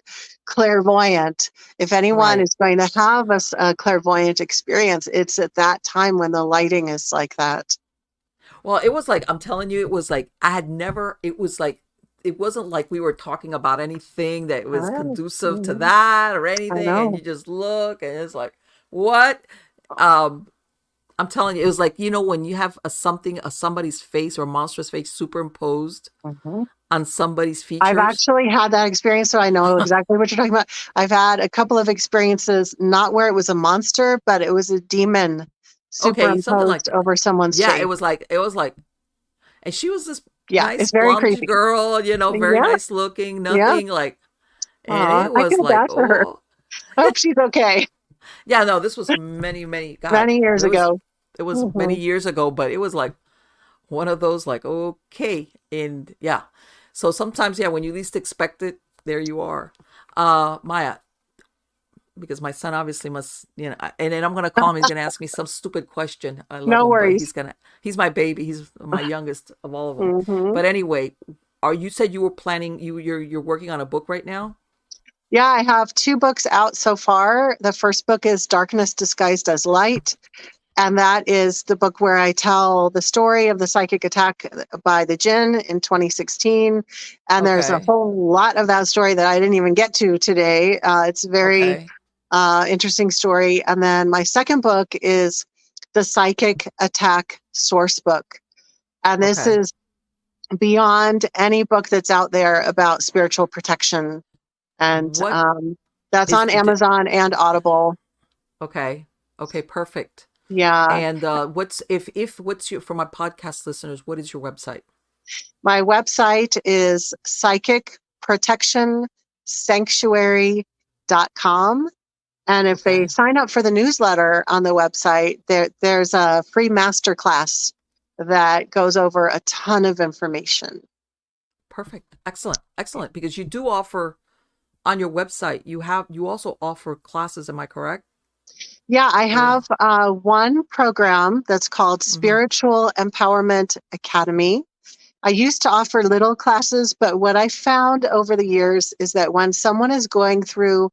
clairvoyant, if anyone is going to have a clairvoyant experience, it's at that time when the lighting is like that. Well, it was like, I'm telling you, it was like, it wasn't like we were talking about anything that was conducive to that or anything. And you just look and it's like, what? I'm telling you, it was like, when you have somebody's face or a monstrous face superimposed on somebody's features. I've actually had that experience, so I know exactly what you're talking about. I've had a couple of experiences, not where it was a monster, but it was a demon superimposed like over someone's face. Yeah, it was like, and she was this nice it's very blonde creepy girl, very nice looking, nothing like, and it was like, her. I hope she's okay. Yeah, no, this was many years ago. It was many years ago, but it was like one of those like, okay. And so sometimes, when you least expect it, there you are. Maya, because my son obviously must, and then I'm going to call him. He's going to ask me some stupid question. I love him, worries. He's my baby. He's my youngest of all of them. But anyway, you said you were planning, you're working on a book right now? Yeah, I have 2 books out so far. The first book is Darkness Disguised as Light. And that is the book where I tell the story of the psychic attack by the Jinn in 2016. And there's a whole lot of that story that I didn't even get to today. It's a very interesting story. And then my second book is the Psychic Attack Sourcebook. And this is beyond any book that's out there about spiritual protection. And that's on Amazon and Audible. Okay, perfect. Yeah. And what's your, for my podcast listeners, what is your website? My website is psychicprotectionsanctuary.com. And if they sign up for the newsletter on the website, there's a free masterclass that goes over a ton of information. Perfect. Excellent. Because you do offer on your website, you also offer classes. Am I correct? Yeah, I have one program that's called Spiritual Empowerment Academy. I used to offer little classes, but what I found over the years is that when someone is going through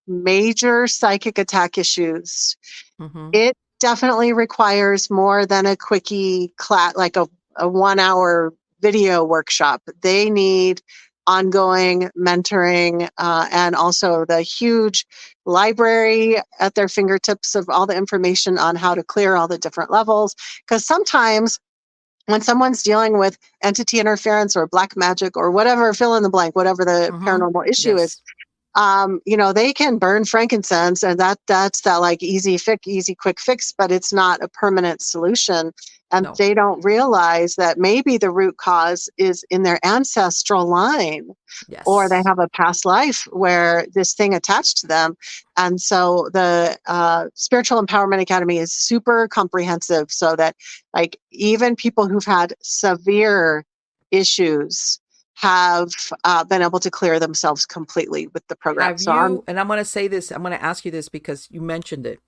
major psychic attack issues, it definitely requires more than a quickie class, like a 1 hour video workshop. They need ongoing mentoring, and also the huge library at their fingertips of all the information on how to clear all the different levels. Because sometimes when someone's dealing with entity interference or black magic or whatever, fill in the blank, whatever the paranormal issue is, they can burn frankincense, and that's that like easy quick fix, but it's not a permanent solution. And they don't realize that maybe the root cause is in their ancestral line, or they have a past life where this thing attached to them. And so the Spiritual Empowerment Academy is super comprehensive, so that like even people who've had severe issues have been able to clear themselves completely with the program. And I'm going to say this, I'm going to ask you this because you mentioned it,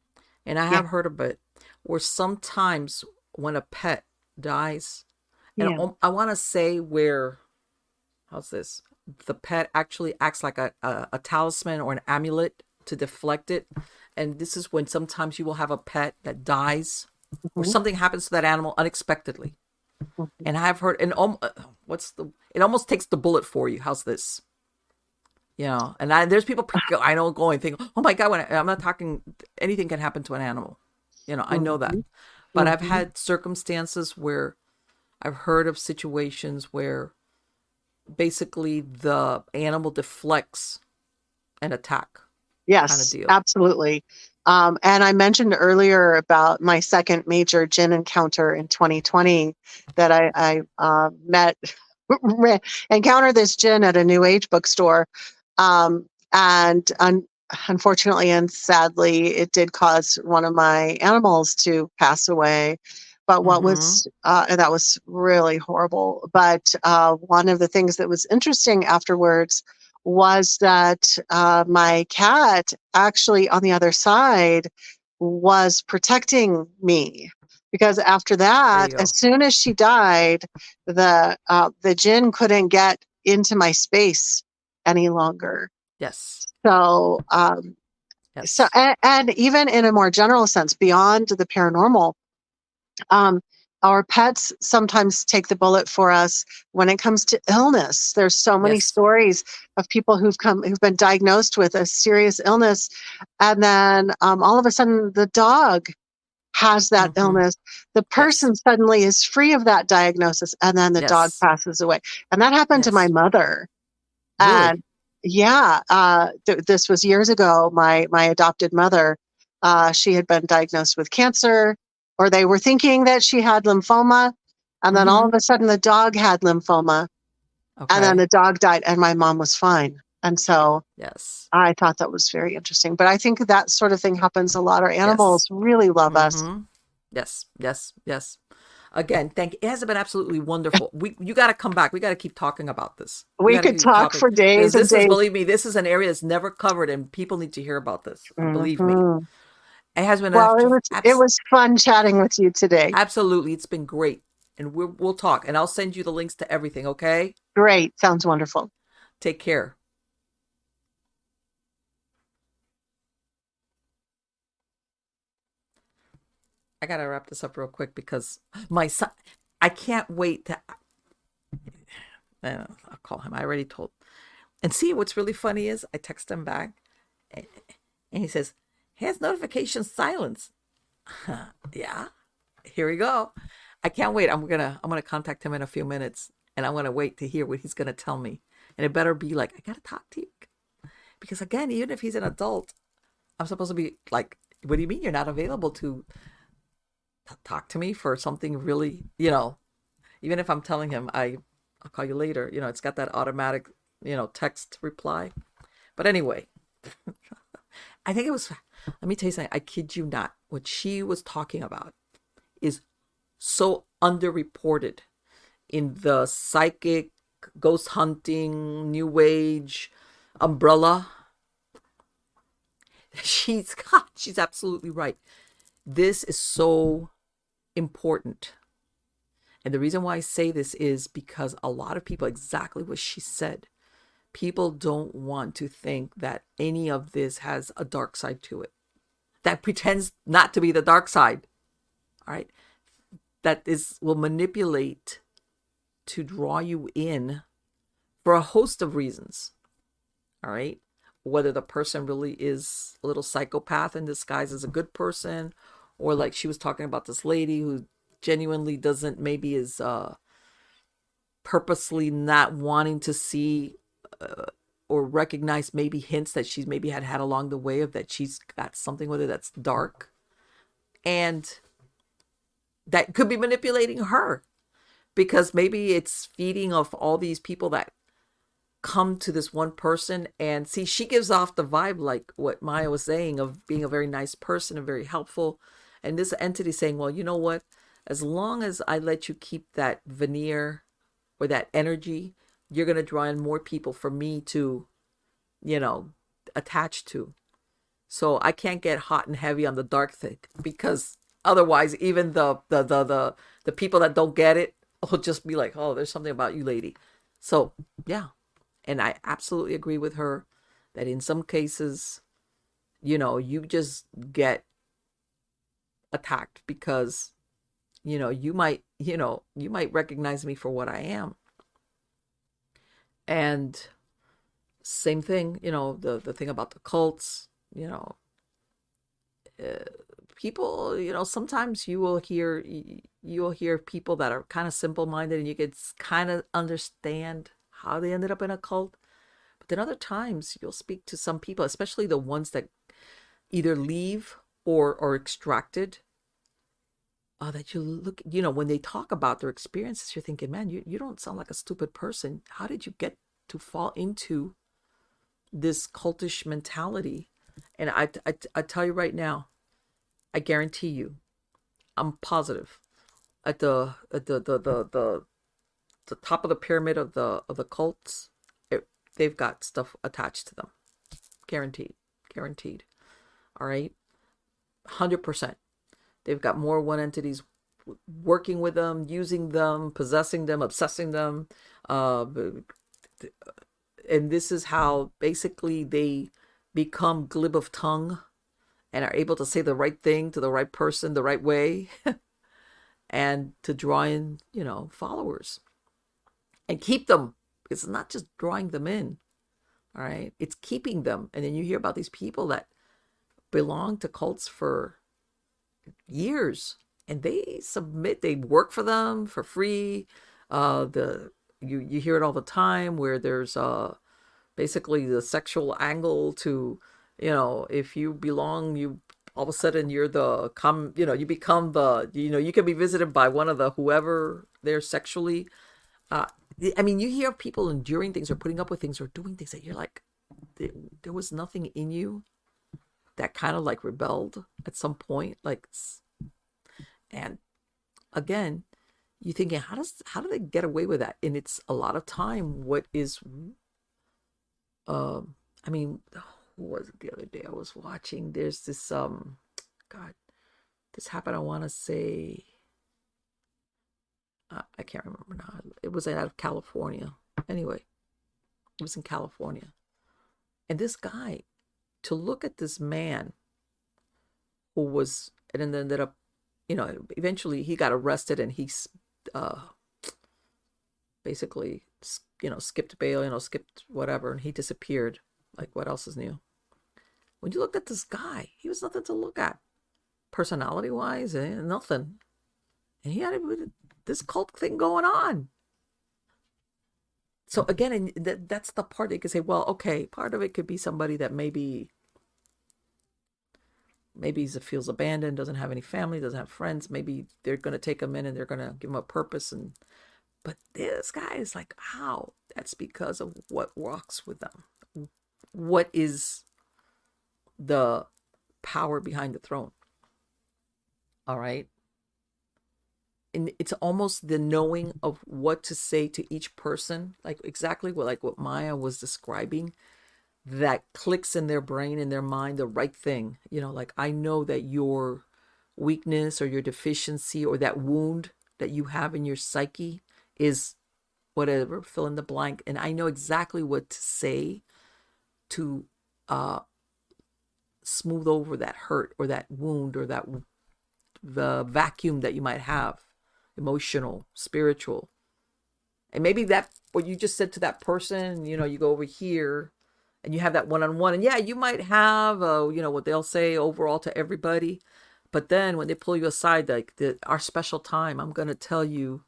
and I have heard of it, where sometimes when a pet dies, and I want to say where, how's this? The pet actually acts like a talisman or an amulet to deflect it. And this is when sometimes you will have a pet that dies or something happens to that animal unexpectedly. And I've heard, and it almost takes the bullet for you. How's this? And there's people I know going, think, oh my God, I'm not talking, anything can happen to an animal. I know that. But I've had circumstances where I've heard of situations where basically the animal deflects an attack. Yes, kind of deal. Absolutely. And I mentioned earlier about my second major jinn encounter in 2020 that I encountered this jinn at a New Age bookstore. Unfortunately and sadly, it did cause one of my animals to pass away. But what was, and that was really horrible. But one of the things that was interesting afterwards was that my cat actually on the other side was protecting me. Because after that, as soon as she died, the jinn couldn't get into my space any longer. Yes. So, and even in a more general sense, beyond the paranormal, our pets sometimes take the bullet for us when it comes to illness. There's so many stories of people who've been diagnosed with a serious illness, and then all of a sudden the dog has that illness. The person suddenly is free of that diagnosis, and then the dog passes away. And that happened to my mother. Really? And this was years ago. My adopted mother, she had been diagnosed with cancer, or they were thinking that she had lymphoma, and then all of a sudden the dog had lymphoma, and then the dog died, and my mom was fine. And so I thought that was very interesting. But I think that sort of thing happens a lot. Our animals really love us. Yes. Again, it has been absolutely wonderful. You got to come back. We got to keep talking about this. We could talk for days and days. Believe me, this is an area that's never covered, and people need to hear about this. Believe me. It has been. Well, it was fun chatting with you today. Absolutely, it's been great, and we'll talk, and I'll send you the links to everything. Okay? Great, sounds wonderful. Take care. I gotta wrap this up real quick because my son, I can't wait to. I'll call him. I already told. And see, what's really funny is I text him back, and he says, "Has notifications silence." Yeah, here we go. I can't wait. I'm gonna contact him in a few minutes, and I'm gonna wait to hear what he's gonna tell me. And it better be like, I gotta talk to you, because again, even if he's an adult, I'm supposed to be like, "What do you mean you're not available to talk to me for something really?" Even if I'm telling him I'll call you later, it's got that automatic text reply. But anyway, I think it was, let me tell you something, I kid you not, what she was talking about is so underreported in the psychic, ghost hunting, new age umbrella. She's absolutely right. This is so important. And the reason why I say this is because a lot of people, exactly what she said, people don't want to think that any of this has a dark side to it. That pretends not to be the dark side. All right. Will manipulate to draw you in for a host of reasons. All right. Whether the person really is a little psychopath in disguise as a good person, or like she was talking about this lady who genuinely doesn't, maybe is purposely not wanting to see or recognize maybe hints that she's maybe had along the way of that she's got something with her that's dark. And that could be manipulating her, because maybe it's feeding off all these people that come to this one person. And see, she gives off the vibe like what Maya was saying of being a very nice person and very helpful. And this entity saying, well, you know what? As long as I let you keep that veneer or that energy, you're going to draw in more people for me to, attach to. So I can't get hot and heavy on the dark thing, because otherwise even the people that don't get it will just be like, oh, there's something about you, lady. So yeah. And I absolutely agree with her that in some cases, you just get attacked because, you might recognize me for what I am. And same thing, the thing about the cults, people, sometimes you'll hear people that are kind of simple-minded, and you can kind of understand how they ended up in a cult. But then other times you'll speak to some people, especially the ones that either leave or are extracted, that you look, when they talk about their experiences, you're thinking, man, you don't sound like a stupid person. How did you get to fall into this cultish mentality? And I tell you right now, I guarantee you, I'm positive, at the top of the pyramid of the cults, they've got stuff attached to them. Guaranteed. All right. 100%. They've got more one entities working with them, using them, possessing them, obsessing them. And this is how basically they become glib of tongue and are able to say the right thing to the right person the right way and to draw in, followers and keep them. It's not just drawing them in. All right. It's keeping them. And then you hear about these people that belong to cults for years, and they work for them for free. You hear it all the time where there's basically the sexual angle to, if you belong, you all of a sudden you're you become you can be visited by one of the whoever they're sexually. I mean, you hear people enduring things or putting up with things or doing things that you're like, there was nothing in you that kind of like rebelled at some point, and again, you thinking, how do they get away with that? And it's a lot of time what is, I mean, who was it the other day I was watching? There's this, God, this happened, I want to say, I can't remember now. It was out of California. Anyway, it was in California. And this guy, to look at this man who was, and then ended up, eventually he got arrested and he's basically, skipped bail, skipped whatever, and he disappeared. Like, what else is new? When you looked at this guy, he was nothing to look at. Personality-wise, nothing. And he had this cult thing going on. So again, and that's the part that you could say, well, okay, part of it could be somebody that maybe he feels abandoned, doesn't have any family, doesn't have friends. Maybe they're going to take him in and they're going to give him a purpose. But this guy is like, how? That's because of what walks with them. What is the power behind the throne? All right. And it's almost the knowing of what to say to each person, like exactly what Maya was describing, that clicks in their brain, in their mind, the right thing. Like, I know that your weakness or your deficiency or that wound that you have in your psyche is whatever, fill in the blank. And I know exactly what to say to smooth over that hurt or that wound or the vacuum that you might have. Emotional, spiritual. And maybe that what you just said to that person, you know, you go over here and you have that one-on-one, and yeah, you might have, you know, what they'll say overall to everybody. But then when they pull you aside, like our special time, I'm going to tell you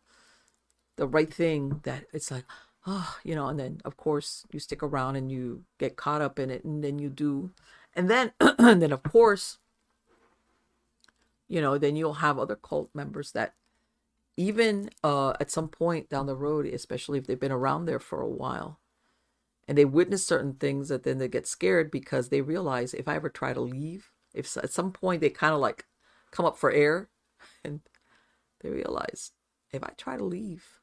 the right thing, that it's like, oh, you know, and then of course you stick around and you get caught up in it, and then you do. And then, and then of course, you know, then you'll have other cult members that even at some point down the road, especially if they've been around there for a while and they witness certain things, that then they get scared because they realize, if I ever try to leave, if at some point they kind of like come up for air, and they realize, if I try to leave,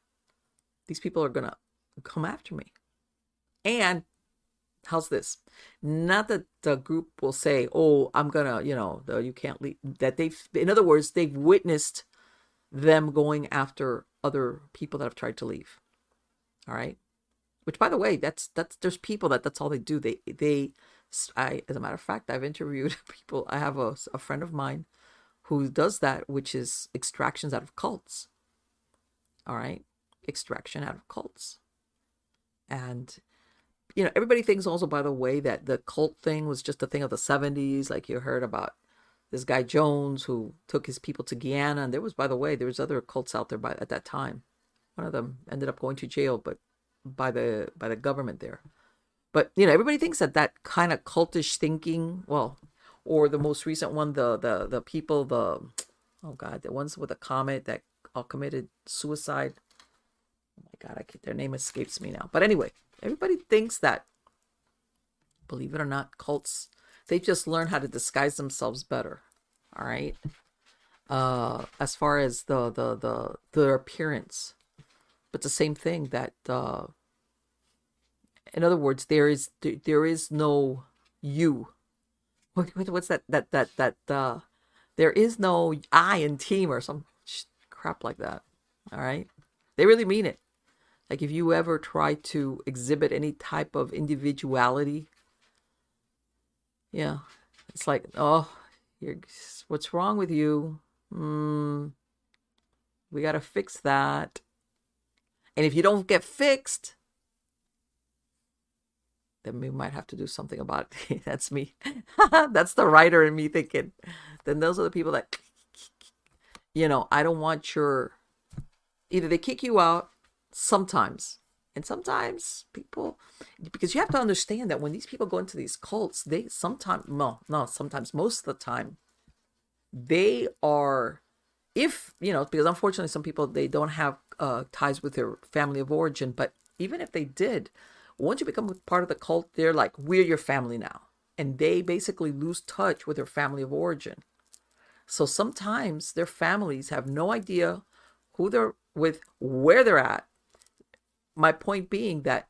these people are gonna come after me. And how's this? Not that the group will say, oh, I'm gonna, you know, you can't leave. That in other words, they've witnessed them going after other people that have tried to leave. All right. Which, by the way, there's people that's all they do. As a matter of fact, I've interviewed people. I have a friend of mine who does that, which is extractions out of cults. All right. Extraction out of cults. And, you know, everybody thinks also, by the way, that the cult thing was just a thing of the 70s. Like you heard about this guy Jones who took his people to Guyana. And there was, by the way, there was other cults out there at that time. One of them ended up going to jail, but by the government there. But, you know, everybody thinks that kind of cultish thinking, well, or the most recent one, the people, the ones with a comet that all committed suicide. Oh my God, their name escapes me now. But anyway, everybody thinks that, believe it or not, cults, they just learn how to disguise themselves better. All right. As far as their appearance, but the same thing that, in other words, there is no you. What's that? There is no I in team or some crap like that. All right. They really mean it. Like if you ever try to exhibit any type of individuality, yeah, it's like, oh, what's wrong with you? We got to fix that. And if you don't get fixed, then we might have to do something about it. That's me. That's the writer in me thinking. Then those are the people that, you know, I don't want either they kick you out sometimes. And sometimes people, because you have to understand that when these people go into these cults, sometimes, most of the time, they are, if, you know, because unfortunately some people, they don't have ties with their family of origin. But even if they did, once you become part of the cult, they're like, we're your family now. And they basically lose touch with their family of origin. So sometimes their families have no idea who they're with, where they're at. My point being that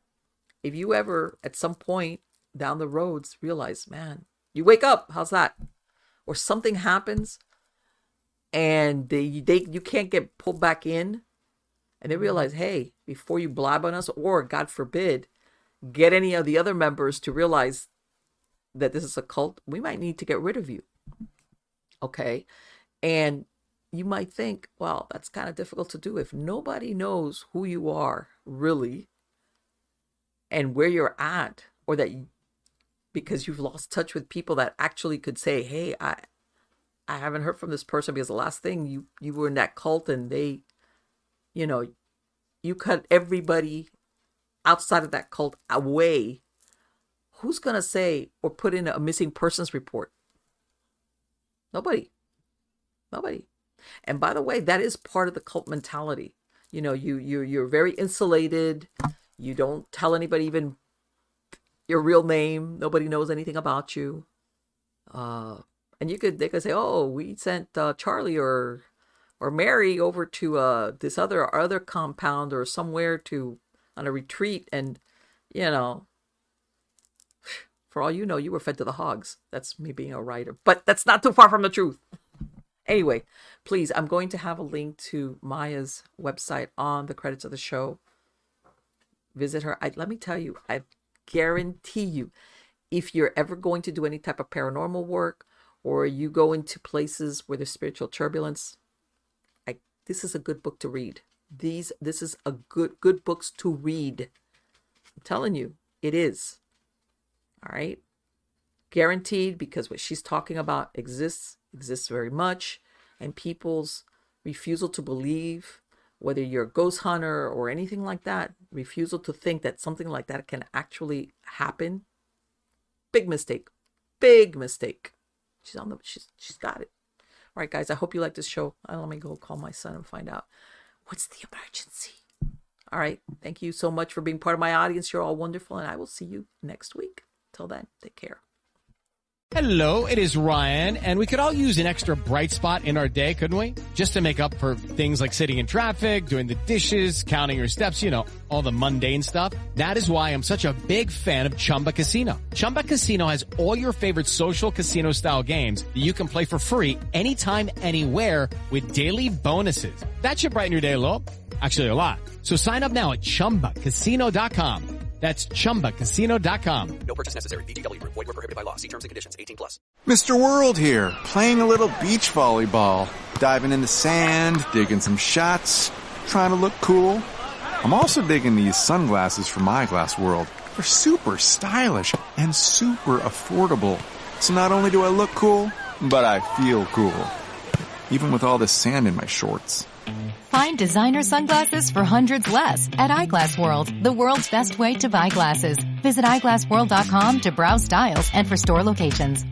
if you ever at some point down the roads realize, man, you wake up, how's that? Or something happens and you can't get pulled back in, and they realize, hey, before you blab on us, or God forbid, get any of the other members to realize that this is a cult, we might need to get rid of you. Okay. And you might think, well, that's kind of difficult to do if nobody knows who you are really and where you're at, or that because you've lost touch with people that actually could say, hey, I haven't heard from this person because the last thing you were in that cult and they, you know, you cut everybody outside of that cult away. Who's going to say or put in a missing persons report? Nobody. And by the way, that is part of the cult mentality. You know, you're very insulated. You don't tell anybody even your real name. Nobody knows anything about you. And they could say, oh, we sent Charlie or Mary over to this other compound or somewhere on a retreat, and you know, for all you know, you were fed to the hogs. That's me being a writer, but that's not too far from the truth. Anyway, please, I'm going to have a link to Maya's website on the credits of the show. Visit her. Let me tell you, I guarantee you, if you're ever going to do any type of paranormal work, or you go into places where there's spiritual turbulence, this is a good book to read. This is a good books to read. I'm telling you, it is. All right. Guaranteed, because what she's talking about exists very much, and people's refusal to believe, whether you're a ghost hunter or anything like that, refusal to think that something like that can actually happen. Big mistake. Big mistake. She's got it. All right, guys, I hope you like this show. Let me go call my son and find out what's the emergency. All right. Thank you so much for being part of my audience. You're all wonderful, and I will see you next week. Till then, take care. Hello, it is Ryan, and we could all use an extra bright spot in our day, couldn't we? Just to make up for things like sitting in traffic, doing the dishes, counting your steps, all the mundane stuff. That is why I'm such a big fan of Chumba Casino. Chumba Casino has all your favorite social casino-style games that you can play for free anytime, anywhere with daily bonuses. That should brighten your day a little. Actually, a lot. So sign up now at ChumbaCasino.com. That's ChumbaCasino.com. No purchase necessary. VGW Group. Void where prohibited by law. See terms and conditions. 18+. Mr. World here, playing a little beach volleyball, diving in the sand, digging some shots, trying to look cool. I'm also digging these sunglasses from Eyeglass World. They're super stylish and super affordable. So not only do I look cool, but I feel cool. Even with all this sand in my shorts. Find designer sunglasses for hundreds less at Eyeglass World, the world's best way to buy glasses. Visit eyeglassworld.com to browse styles and for store locations.